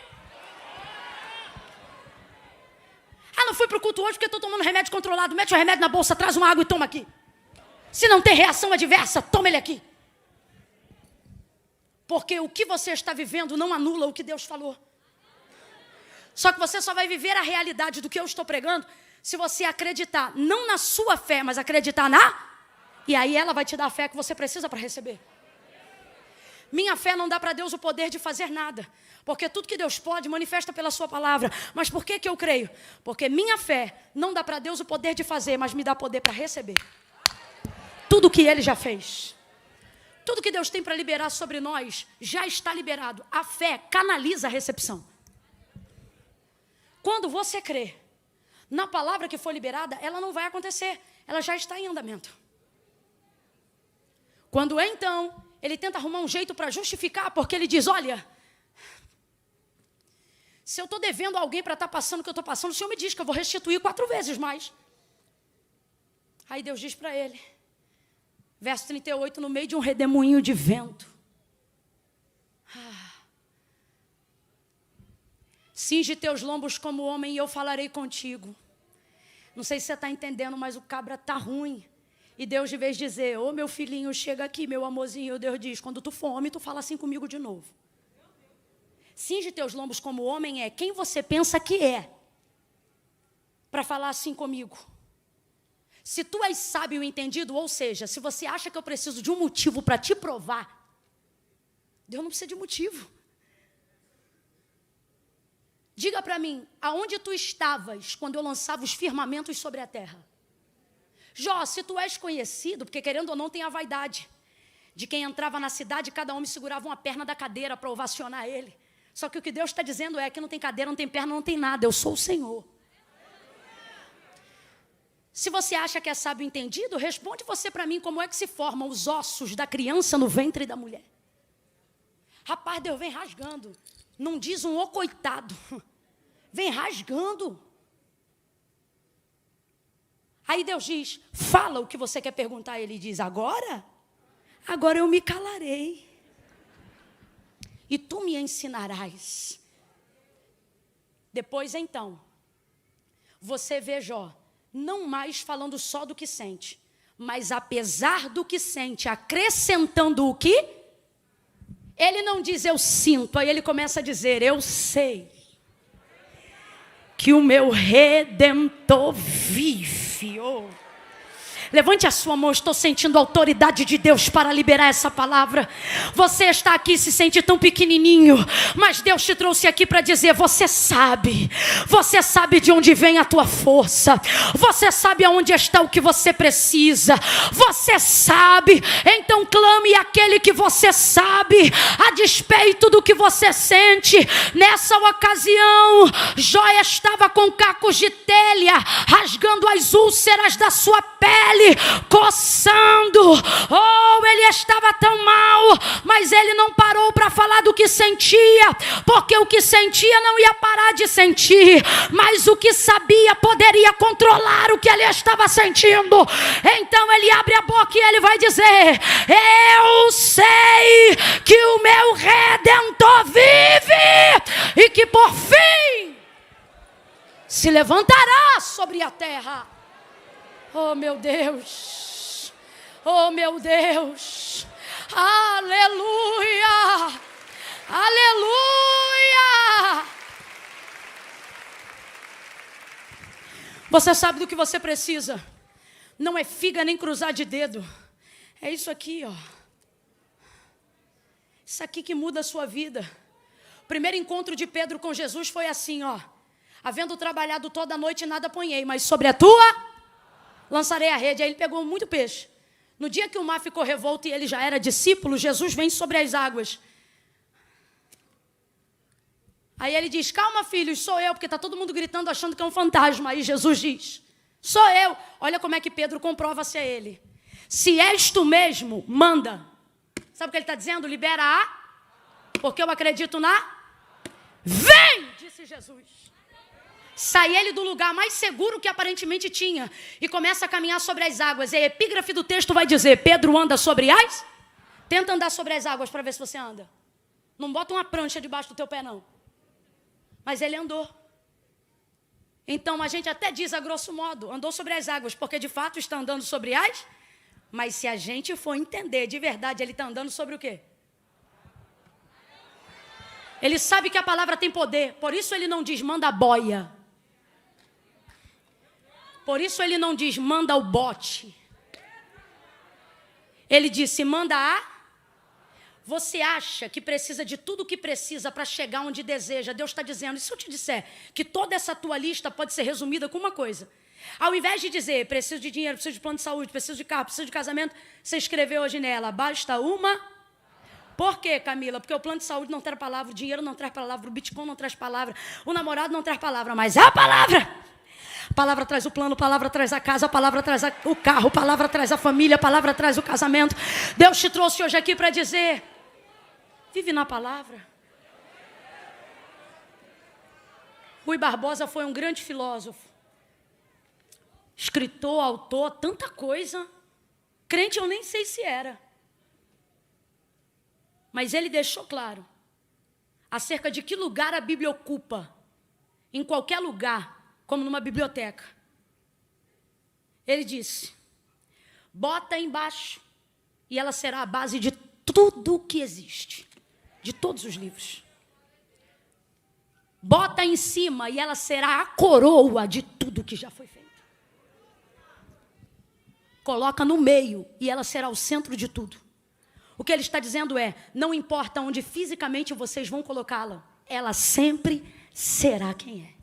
Não fui pro culto hoje porque estou tomando remédio controlado. Mete o remédio na bolsa, traz uma água e toma aqui. Se não tem reação adversa, toma ele aqui. Porque o que você está vivendo não anula o que Deus falou. Só que você só vai viver a realidade do que eu estou pregando se você acreditar, não na sua fé, mas acreditar na... E aí ela vai te dar a fé que você precisa para receber. Minha fé não dá para Deus o poder de fazer nada. Porque tudo que Deus pode manifesta pela sua palavra. Mas por que eu creio? Porque minha fé não dá para Deus o poder de fazer, mas me dá poder para receber. Tudo que Ele já fez. Tudo que Deus tem para liberar sobre nós já está liberado. A fé canaliza a recepção. Quando você crê na palavra que foi liberada, ela não vai acontecer. Ela já está em andamento. Quando então ele tenta arrumar um jeito para justificar, porque ele diz, olha, se eu estou devendo a alguém para estar passando o que eu estou passando, o Senhor me diz que eu vou restituir 4 vezes mais. Aí Deus diz para ele, verso 38, no meio de um redemoinho de vento. Cinge teus lombos como homem e eu falarei contigo. Não sei se você está entendendo, mas o cabra está ruim. E Deus, de vez de dizer, ô meu filhinho, chega aqui, meu amorzinho, Deus diz, quando tu for homem, tu fala assim comigo de novo. Cinge teus lombos como homem é quem você pensa que é, para falar assim comigo. Se tu és sábio e entendido, ou seja, se você acha que eu preciso de um motivo para te provar, Deus não precisa de motivo. Diga para mim, aonde tu estavas quando eu lançava os firmamentos sobre a terra? Jó, se tu és conhecido, porque querendo ou não tem a vaidade de quem entrava na cidade, cada homem segurava uma perna da cadeira para ovacionar ele. Só que o que Deus está dizendo é que não tem cadeira, não tem perna, não tem nada, eu sou o Senhor. Se você acha que é sábio e entendido, responde você para mim como é que se formam os ossos da criança no ventre da mulher. Rapaz, Deus vem rasgando. Não diz um ô coitado. Vem rasgando. Aí Deus diz, fala o que você quer perguntar. Ele diz, agora? Agora eu me calarei. E tu me ensinarás. Depois então, você vê Jó, não mais falando só do que sente, mas apesar do que sente, acrescentando o que? Ele não diz eu sinto, aí ele começa a dizer eu sei que o meu Redentor vive. Oh. Levante a sua mão, estou sentindo a autoridade de Deus para liberar essa palavra. Você está aqui, se sente tão pequenininho, mas Deus te trouxe aqui para dizer, você sabe de onde vem a tua força, você sabe aonde está o que você precisa, você sabe, então clame aquele que você sabe, a despeito do que você sente. Nessa ocasião, Jó estava com cacos de telha, rasgando as úlceras da sua pele, coçando. Oh, ele estava tão mal, mas ele não parou para falar do que sentia, porque o que sentia não ia parar de sentir, mas o que sabia poderia controlar o que ele estava sentindo. Então ele abre a boca e ele vai dizer, eu sei que o meu Redentor vive e que por fim se levantará sobre a terra. Oh meu Deus, oh meu Deus, aleluia, aleluia. Você sabe do que você precisa, não é figa nem cruzar de dedo, é isso aqui, ó. Isso aqui que muda a sua vida. O primeiro encontro de Pedro com Jesus foi assim, ó. Havendo trabalhado toda a noite, nada apanhei, mas sobre a tua lançarei a rede. Aí ele pegou muito peixe. No dia que o mar ficou revolto e ele já era discípulo, Jesus vem sobre as águas. Aí ele diz, calma filhos, sou eu, porque está todo mundo gritando achando que é um fantasma. Aí Jesus diz, sou eu. Olha como é que Pedro comprova se é ele. Se és tu mesmo, manda. Sabe o que ele está dizendo? Libera a, porque eu acredito na, vem, disse Jesus. Sai ele do lugar mais seguro que aparentemente tinha e começa a caminhar sobre as águas. E a epígrafe do texto vai dizer, Pedro anda sobre as? Tenta andar sobre as águas para ver se você anda. Não bota uma prancha debaixo do teu pé, não. Mas ele andou. Então a gente até diz a grosso modo, andou sobre as águas, porque de fato está andando sobre as? Mas se a gente for entender de verdade, ele está andando sobre o quê? Ele sabe que a palavra tem poder, por isso ele não diz manda a boia. Por isso ele não diz, manda o bote. Ele disse, manda a. Você acha que precisa de tudo o que precisa para chegar onde deseja. Deus está dizendo, e se eu te disser que toda essa tua lista pode ser resumida com uma coisa? Ao invés de dizer, preciso de dinheiro, preciso de plano de saúde, preciso de carro, preciso de casamento, você escreveu hoje nela, basta uma. Por quê, Camila? Porque o plano de saúde não traz palavra, o dinheiro não traz palavra, o Bitcoin não traz palavra, o namorado não traz palavra, mas é a palavra. A palavra traz o plano, a palavra traz a casa, a palavra traz o carro, a palavra traz a família, a palavra traz o casamento. Deus te trouxe hoje aqui para dizer, vive na palavra. Rui Barbosa foi um grande filósofo, escritor, autor, tanta coisa. Crente eu nem sei se era. Mas ele deixou claro acerca de que lugar a Bíblia ocupa, em qualquer lugar, como numa biblioteca. Ele disse, Bota embaixo e ela será a base de tudo o que existe, de todos os livros. Bota em cima e ela será a coroa de tudo que já foi feito. Coloca no meio e ela será o centro de tudo. O que ele está dizendo é, não importa onde fisicamente vocês vão colocá-la, ela sempre será quem é.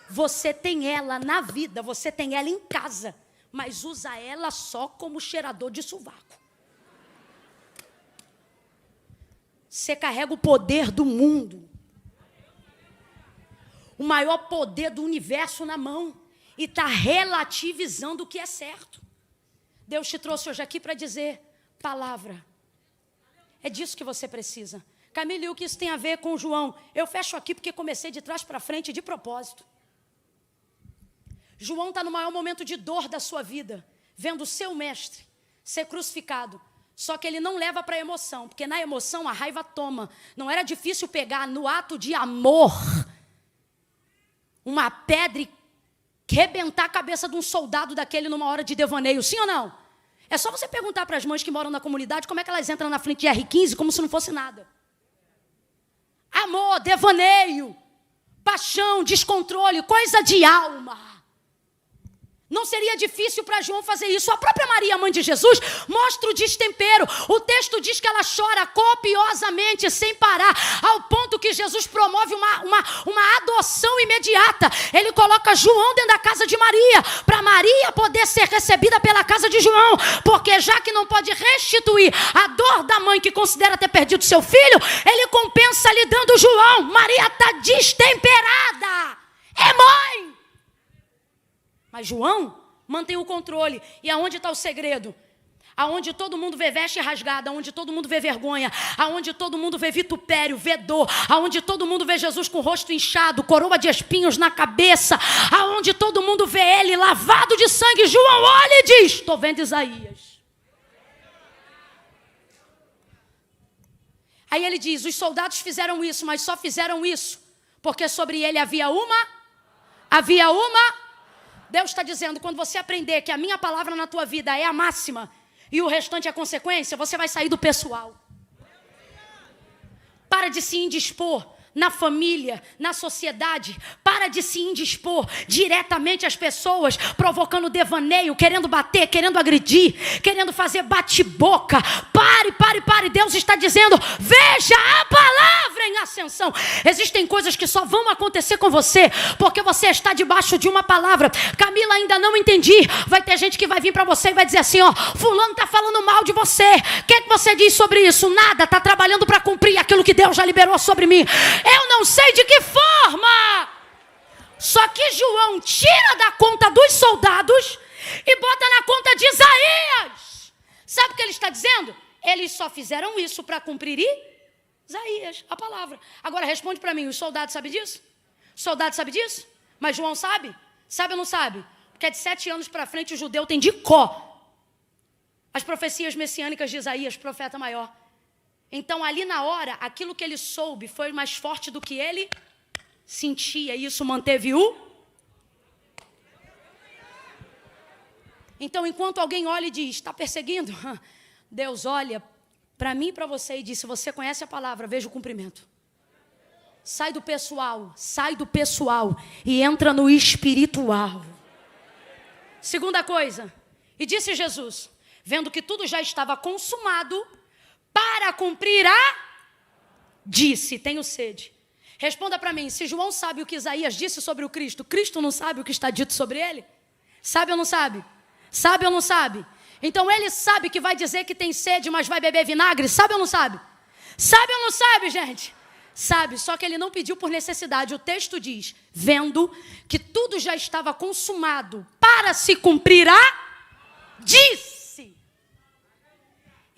Você tem ela na vida, você tem ela em casa, mas usa ela só como cheirador de sovaco. Você carrega o poder do mundo, o maior poder do universo na mão, e está relativizando o que é certo. Deus te trouxe hoje aqui para dizer, palavra. É disso que você precisa. Camila, e o que isso tem a ver com João? Eu fecho aqui porque comecei de trás para frente de propósito. João está no maior momento de dor da sua vida, vendo o seu mestre ser crucificado. Só que ele não leva para a emoção, porque na emoção a raiva toma. Não era difícil pegar no ato de amor uma pedra e rebentar a cabeça de um soldado daquele numa hora de devaneio, sim ou não? É só você perguntar para as mães que moram na comunidade como é que elas entram na frente de R15 como se não fosse nada. Amor, devaneio, paixão, descontrole, coisa de alma. Não seria difícil para João fazer isso. A própria Maria, mãe de Jesus, mostra o destempero. O texto diz que ela chora copiosamente, sem parar, ao ponto que Jesus promove uma adoção imediata. Ele coloca João dentro da casa de Maria, para Maria poder ser recebida pela casa de João. Porque já que não pode restituir a dor da mãe que considera ter perdido seu filho, ele compensa lhe dando João. Maria está destemperada. É mãe. Mas João mantém o controle. E aonde está o segredo? Aonde todo mundo vê veste rasgada, aonde todo mundo vê vergonha, aonde todo mundo vê vitupério, vê dor, aonde todo mundo vê Jesus com o rosto inchado, coroa de espinhos na cabeça, aonde todo mundo vê ele lavado de sangue, João olha e diz, estou vendo Isaías. Aí ele diz, os soldados fizeram isso, mas só fizeram isso porque sobre ele havia uma. Deus está dizendo, quando você aprender que a minha palavra na tua vida é a máxima e o restante é a consequência, você vai sair do pessoal. Para de se indispor na família, na sociedade. Para de se indispor diretamente às pessoas, provocando devaneio, querendo bater, querendo agredir, querendo fazer bate-boca. Pare. Deus está dizendo, veja a palavra em ascensão. Existem coisas que só vão acontecer com você, porque você está debaixo de uma palavra. Camila, ainda não entendi. Vai ter gente que vai vir para você e vai dizer assim, ó, fulano está falando mal de você. O que você diz sobre isso? Nada, está trabalhando para cumprir aquilo que Deus já liberou sobre mim. Eu não sei de que forma. Só que João tira da conta dos soldados e bota na conta de Isaías. Sabe o que ele está dizendo? Eles só fizeram isso para cumprir Isaías, a palavra. Agora responde para mim, os soldados sabem disso? Os soldados sabem disso? Mas João sabe? Sabe ou não sabe? Porque de 7 anos para frente o judeu tem de có as profecias messiânicas de Isaías, profeta maior. Então, ali na hora, aquilo que ele soube foi mais forte do que ele sentia. E isso manteve o... Então, enquanto alguém olha e diz, está perseguindo? Deus olha para mim e para você e diz, se você conhece a palavra, veja o cumprimento. Sai do pessoal e entra no espiritual. Segunda coisa, e disse Jesus, vendo que tudo já estava consumado, para cumprir disse, tenho sede. Responda para mim, se João sabe o que Isaías disse sobre o Cristo, Cristo não sabe o que está dito sobre ele? Sabe ou não sabe? Sabe ou não sabe? Então ele sabe que vai dizer que tem sede, mas vai beber vinagre, sabe ou não sabe? Sabe ou não sabe, gente? Sabe, só que ele não pediu por necessidade. O texto diz, vendo que tudo já estava consumado para se cumprir disse.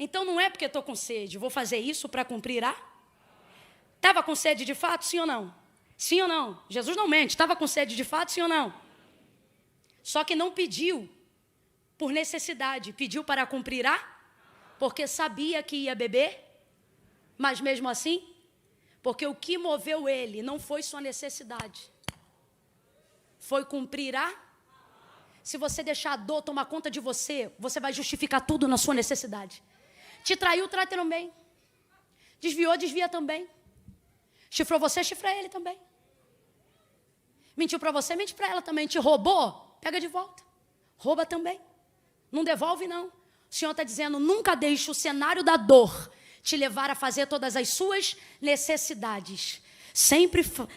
Então não é porque estou com sede, vou fazer isso para cumprir Estava com sede de fato, sim ou não? Sim ou não? Jesus não mente, estava com sede de fato, sim ou não? Só que não pediu por necessidade, pediu para cumprir porque sabia que ia beber, mas mesmo assim, porque o que moveu ele não foi sua necessidade, foi cumprir se você deixar a dor tomar conta de você, você vai justificar tudo na sua necessidade. Te traiu, trata também. Desviou, desvia também. Chifrou você, chifra ele também. Mentiu para você, mente para ela também. Te roubou, pega de volta. Rouba também. Não devolve, não. O Senhor está dizendo, nunca deixe o cenário da dor te levar a fazer todas as suas necessidades.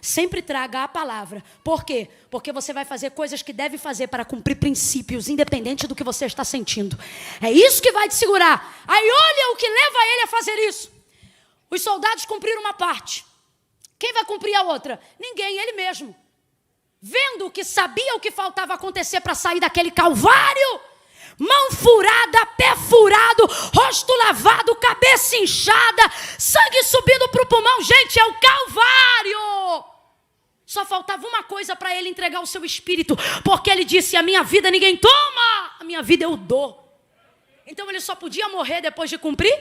Sempre traga a palavra. Por quê? Porque você vai fazer coisas que deve fazer para cumprir princípios, independente do que você está sentindo. É isso que vai te segurar. Aí olha o que leva ele a fazer isso. Os soldados cumpriram uma parte. Quem vai cumprir a outra? Ninguém, ele mesmo. Vendo que sabia o que faltava acontecer para sair daquele calvário, mão furada, pé furado, rosto lavado, cabeça inchada, sangue subindo para o pulmão. Gente, é o Calvário. Só faltava uma coisa para ele entregar o seu espírito, porque ele disse, a minha vida ninguém toma, a minha vida eu dou. Então ele só podia morrer depois de cumprir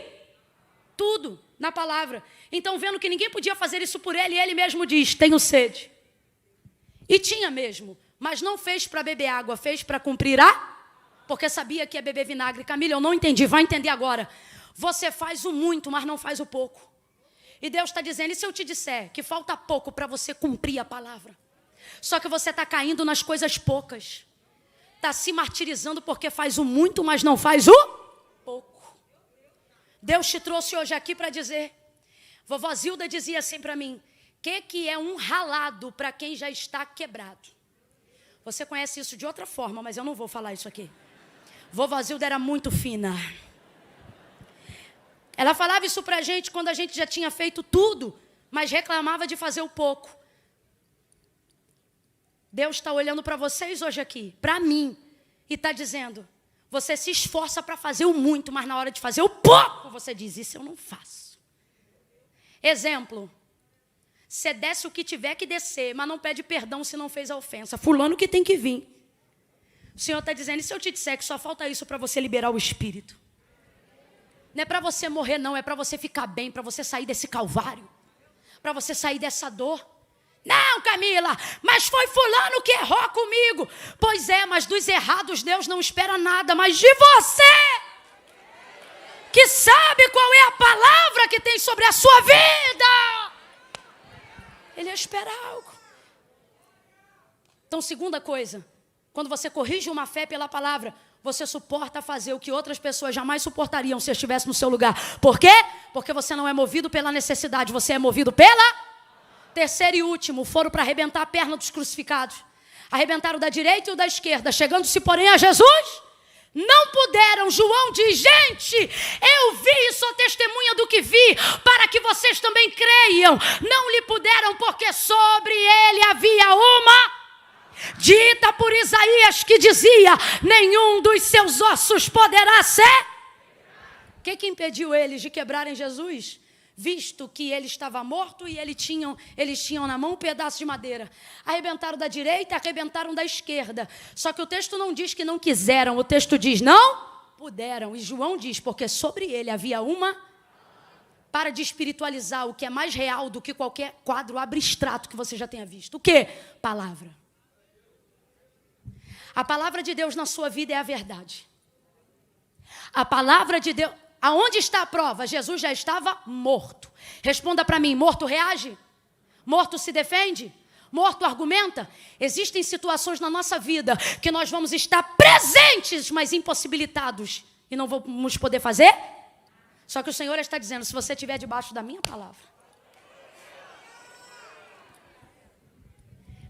tudo na palavra. Então, vendo que ninguém podia fazer isso por ele, ele mesmo diz, tenho sede. E tinha mesmo, mas não fez para beber água, fez para cumprir porque sabia que ia beber vinagre. Camila, eu não entendi, vai entender agora. Você faz o muito, mas não faz o pouco. E Deus está dizendo, e se eu te disser que falta pouco para você cumprir a palavra? Só que você está caindo nas coisas poucas. Está se martirizando porque faz o muito, mas não faz o pouco. Deus te trouxe hoje aqui para dizer, vovó Zilda dizia assim para mim, que é um ralado para quem já está quebrado? Você conhece isso de outra forma, mas eu não vou falar isso aqui. Vovó Zilda era muito fina. Ela falava isso pra gente quando a gente já tinha feito tudo, mas reclamava de fazer o pouco. Deus está olhando para vocês hoje aqui, para mim, e está dizendo, você se esforça para fazer o muito, mas na hora de fazer o pouco, você diz, isso eu não faço. Exemplo, você desce o que tiver que descer, mas não pede perdão se não fez a ofensa. Fulano que tem que vir. O Senhor está dizendo, e se eu te disser que só falta isso para você liberar o Espírito? Não é para você morrer, não, é para você ficar bem, para você sair desse calvário, para você sair dessa dor. Não, Camila, mas foi fulano que errou comigo. Pois é, mas dos errados Deus não espera nada, mas de você, que sabe qual é a palavra que tem sobre a sua vida, Ele espera algo. Então, segunda coisa, quando você corrige uma fé pela palavra, você suporta fazer o que outras pessoas jamais suportariam se estivesse no seu lugar. Por quê? Porque você não é movido pela necessidade, você é movido pela... Terceiro e último, foram para arrebentar a perna dos crucificados. Arrebentaram da direita e o da esquerda. Chegando-se, porém, a Jesus, não puderam. João diz, gente, eu vi e sou testemunha do que vi, para que vocês também creiam. Não lhe puderam, porque sobre ele havia uma... dita por Isaías, que dizia, nenhum dos seus ossos poderá ser... O que impediu eles de quebrarem Jesus? Visto que ele estava morto e eles tinham na mão um pedaço de madeira. Arrebentaram da direita, arrebentaram da esquerda. Só que o texto não diz que não quiseram, o texto diz, não puderam. E João diz, porque sobre ele havia uma... Para de espiritualizar o que é mais real do que qualquer quadro abstrato que você já tenha visto. O quê? Palavra. A palavra de Deus na sua vida é a verdade. A palavra de Deus... Aonde está a prova? Jesus já estava morto. Responda para mim, morto reage? Morto se defende? Morto argumenta? Existem situações na nossa vida que nós vamos estar presentes, mas impossibilitados. E não vamos poder fazer? Só que o Senhor está dizendo, se você estiver debaixo da minha palavra.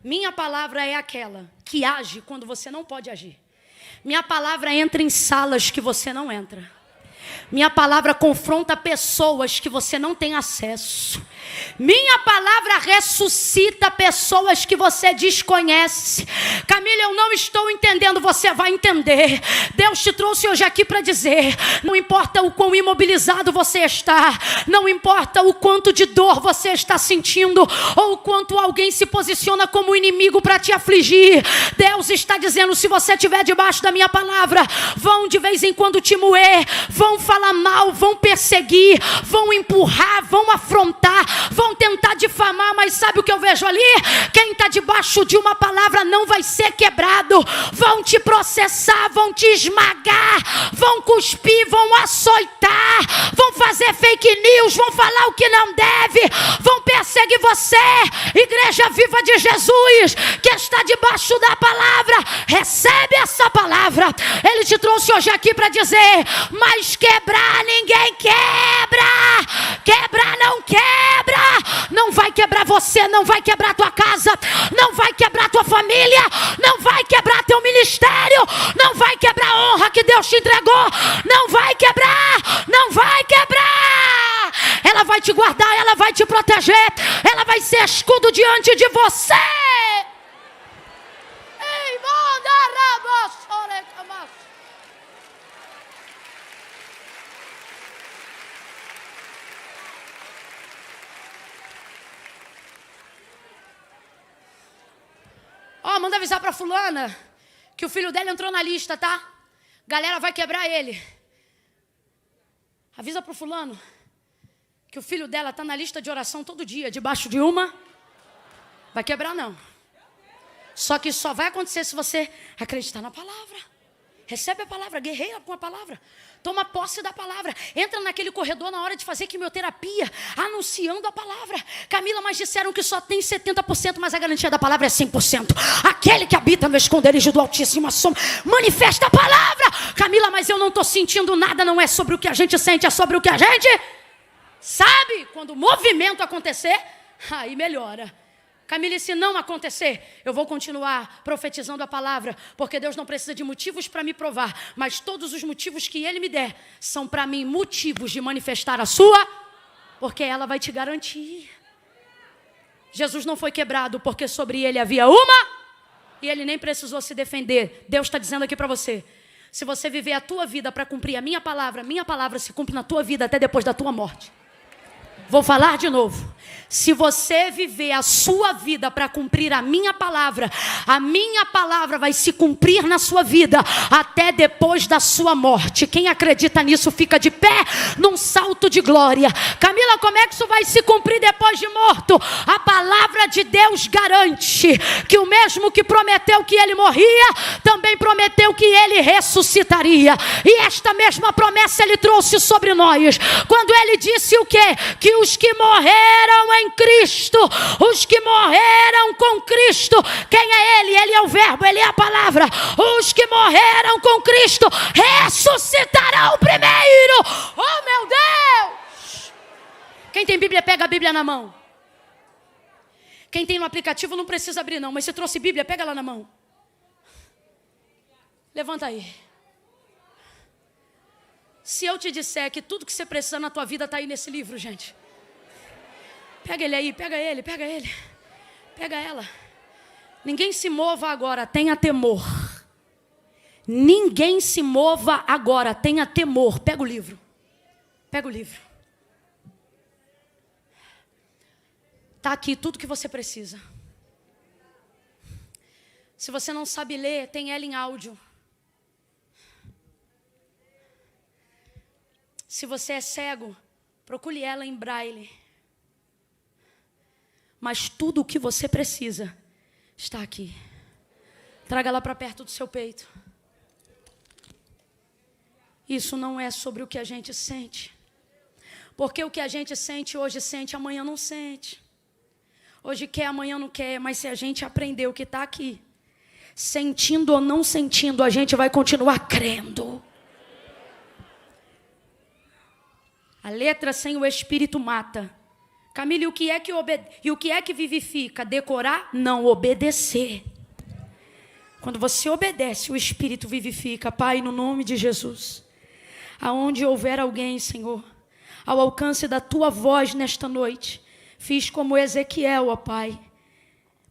Minha palavra é aquela que age quando você não pode agir. Minha palavra entra em salas que você não entra. Minha palavra confronta pessoas que você não tem acesso. Minha palavra ressuscita pessoas que você desconhece. Camila, eu não estou entendendo, você vai entender. Deus te trouxe hoje aqui para dizer, não importa o quão imobilizado você está, não importa o quanto de dor você está sentindo, ou o quanto alguém se posiciona como inimigo para te afligir. Deus está dizendo, se você estiver debaixo da minha palavra, vão de vez em quando te moer, vão falar mal, vão perseguir, vão empurrar, vão afrontar, vão tentar difamar, mas sabe o que eu vejo ali? Quem está debaixo de uma palavra não vai ser quebrado. quebrado, vão te processar, vão te esmagar, vão cuspir, vão açoitar, vão fazer fake news, vão falar o que não deve, vão perseguir você. Igreja Viva de Jesus, que está debaixo da palavra, recebe essa palavra. Ele te trouxe hoje aqui para dizer: mas quebrar ninguém quebra, quebrar não quebra, não vai quebrar você, não vai quebrar tua casa, não vai quebrar tua família, não vai quebrar teu ministério, não vai quebrar a honra que Deus te entregou, não vai quebrar, não vai quebrar. Ela vai te guardar, ela vai te proteger, ela vai ser escudo diante de você. Manda avisar pra fulana que o filho dela entrou na lista, tá? Galera vai quebrar ele. Avisa pro fulano que o filho dela tá na lista de oração todo dia, debaixo de uma. Vai quebrar não. Só que só vai acontecer se você acreditar na palavra. Recebe a palavra, guerreia com a palavra. Toma posse da palavra. Entra naquele corredor na hora de fazer quimioterapia, anunciando a palavra. Camila, mas disseram que só tem 70%, mas a garantia da palavra é 100%. Aquele que habita no esconderijo do Altíssimo, a sombra, manifesta a palavra. Camila, mas eu não estou sentindo nada. Não é sobre o que a gente sente, é sobre o que a gente sabe. Quando o movimento acontecer, aí melhora. Camila, e se não acontecer, eu vou continuar profetizando a palavra, porque Deus não precisa de motivos para me provar, mas todos os motivos que Ele me der são para mim motivos de manifestar a sua, porque ela vai te garantir. Jesus não foi quebrado porque sobre Ele havia uma, e Ele nem precisou se defender. Deus está dizendo aqui para você: se você viver a tua vida para cumprir a minha palavra se cumpre na tua vida até depois da tua morte. Vou falar de novo. Se você viver a sua vida para cumprir a minha palavra vai se cumprir na sua vida até depois da sua morte. Quem acredita nisso fica de pé num salto de glória. Camila, como é que isso vai se cumprir depois de morto? A palavra de Deus garante que o mesmo que prometeu que ele morria, também prometeu que ele ressuscitaria. E esta mesma promessa ele trouxe sobre nós. Quando ele disse o quê? Que os que morreram em Cristo, os que morreram com Cristo, quem é Ele? Ele é o verbo, Ele é a palavra. Os que morreram com Cristo ressuscitarão primeiro. Oh meu Deus! Quem tem Bíblia, pega a Bíblia na mão. Quem tem no aplicativo não precisa abrir não, mas se trouxe Bíblia, pega lá na mão. Levanta aí. Se eu te disser que tudo que você precisa na tua vida está aí nesse livro, gente. Pega ele aí, pega ele, pega ele. Pega ela. Ninguém se mova agora, tenha temor. Ninguém se mova agora, tenha temor. Pega o livro. Pega o livro. Está aqui tudo que você precisa. Se você não sabe ler, tem ela em áudio. Se você é cego, procure ela em braille. Mas tudo o que você precisa está aqui. Traga ela para perto do seu peito. Isso não é sobre o que a gente sente. Porque o que a gente sente hoje sente, amanhã não sente. Hoje quer, amanhã não quer. Mas se a gente aprender o que está aqui, sentindo ou não sentindo, a gente vai continuar crendo. A letra sem o espírito mata. Camila, e o que é que vivifica? Decorar? Não, obedecer. Quando você obedece, o Espírito vivifica. Pai, no nome de Jesus, aonde houver alguém, Senhor, ao alcance da Tua voz nesta noite, fiz como Ezequiel, ó Pai.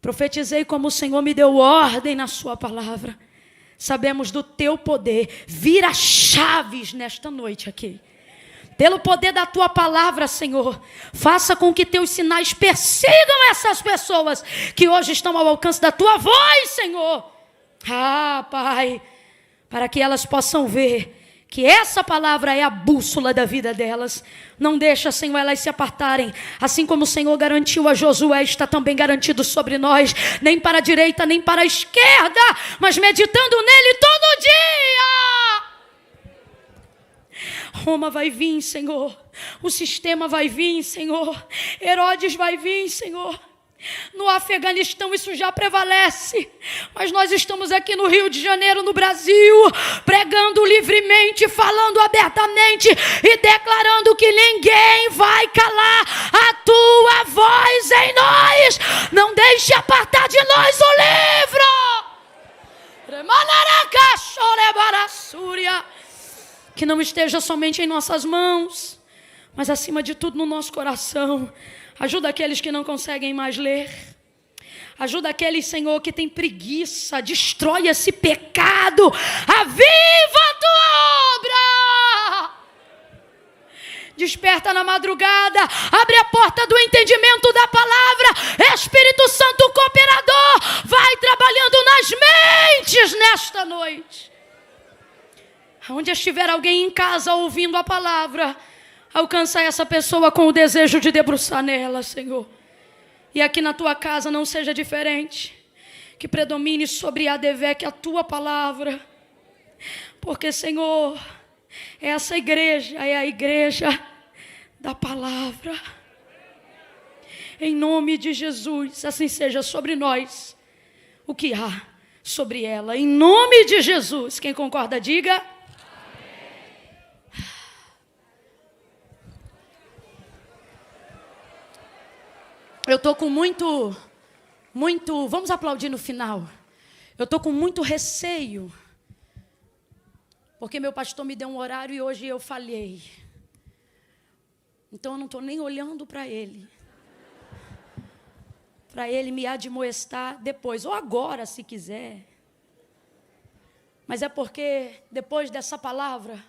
Profetizei como o Senhor me deu ordem na Sua palavra. Sabemos do Teu poder. Vira chaves nesta noite aqui. Pelo poder da Tua palavra, Senhor, faça com que Teus sinais persigam essas pessoas que hoje estão ao alcance da Tua voz, Senhor. Ah, Pai, para que elas possam ver que essa palavra é a bússola da vida delas. Não deixa, Senhor, elas se apartarem. Assim como o Senhor garantiu a Josué, está também garantido sobre nós. Nem para a direita, nem para a esquerda, mas meditando nele todo dia. Roma vai vir, Senhor. O sistema vai vir, Senhor. Herodes vai vir, Senhor. No Afeganistão isso já prevalece, mas nós estamos aqui no Rio de Janeiro, no Brasil, pregando livremente, falando abertamente e declarando que ninguém vai calar a tua voz em nós. Não deixe apartar de nós o livro. Que não esteja somente em nossas mãos, mas acima de tudo no nosso coração. Ajuda aqueles que não conseguem mais ler. Ajuda aqueles, Senhor, que tem preguiça. Destrói esse pecado. Aviva a tua obra. Desperta na madrugada. Abre a porta do entendimento da palavra. Espírito Santo cooperador, vai trabalhando nas mentes nesta noite. Onde estiver alguém em casa ouvindo a palavra, alcança essa pessoa com o desejo de debruçar nela, Senhor. E aqui na tua casa não seja diferente. Que predomine sobre a ADVEC a tua palavra. Porque, Senhor, essa igreja é a igreja da palavra. Em nome de Jesus, assim seja sobre nós o que há sobre ela. Em nome de Jesus, quem concorda, diga. Eu estou com muito, vamos aplaudir no final. Eu estou com muito receio, porque meu pastor me deu um horário e hoje eu falhei. Então eu não estou nem olhando para ele me admoestar depois, ou agora, se quiser. Mas é porque, depois dessa palavra,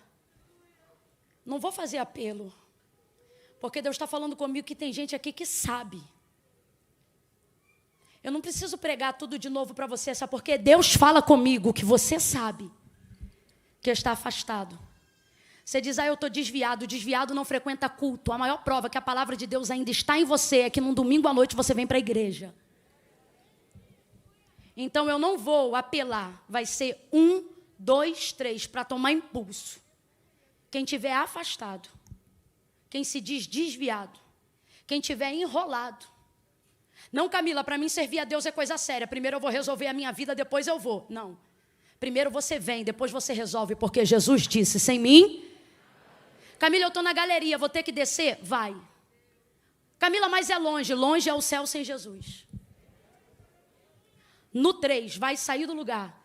não vou fazer apelo, porque Deus está falando comigo que tem gente aqui que sabe. Eu não preciso pregar tudo de novo para você, sabe por quê? Deus fala comigo que você sabe que está afastado. Você diz, eu estou desviado. Desviado não frequenta culto. A maior prova que a palavra de Deus ainda está em você é que num domingo à noite você vem para a igreja. Então eu não vou apelar. Vai ser 1, 2, 3 para tomar impulso. Quem estiver afastado, quem se diz desviado, quem estiver enrolado. Não, Camila, para mim servir a Deus é coisa séria. Primeiro eu vou resolver a minha vida, depois eu vou. Não. Primeiro você vem, depois você resolve, porque Jesus disse, sem mim... Camila, eu estou na galeria, vou ter que descer? Vai. Camila, mas é longe. Longe é o céu sem Jesus. No 3, vai sair do lugar.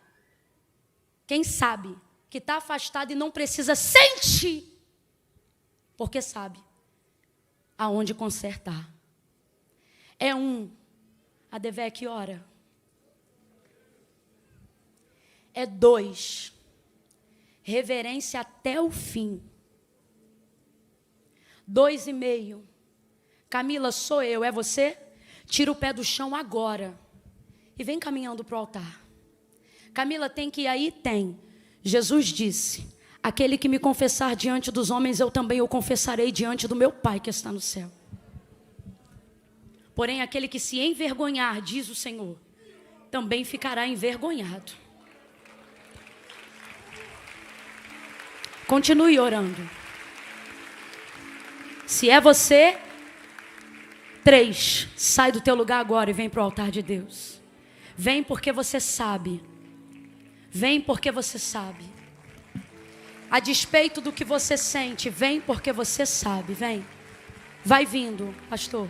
Quem sabe que está afastado e não precisa sentir, porque sabe aonde consertar. É 1, ADVEC ora. É 2, reverência até o fim. 2,5, Camila, sou eu, é você? Tira o pé do chão agora e vem caminhando para o altar. Camila, tem que ir aí? Tem. Jesus disse, aquele que me confessar diante dos homens, eu também o confessarei diante do meu Pai que está no céu. Porém, aquele que se envergonhar, diz o Senhor, também ficará envergonhado. Continue orando. Se é você, 3, sai do teu lugar agora e vem para o altar de Deus. Vem porque você sabe. Vem porque você sabe. A despeito do que você sente, vem porque você sabe. Vem. Vai vindo, pastor.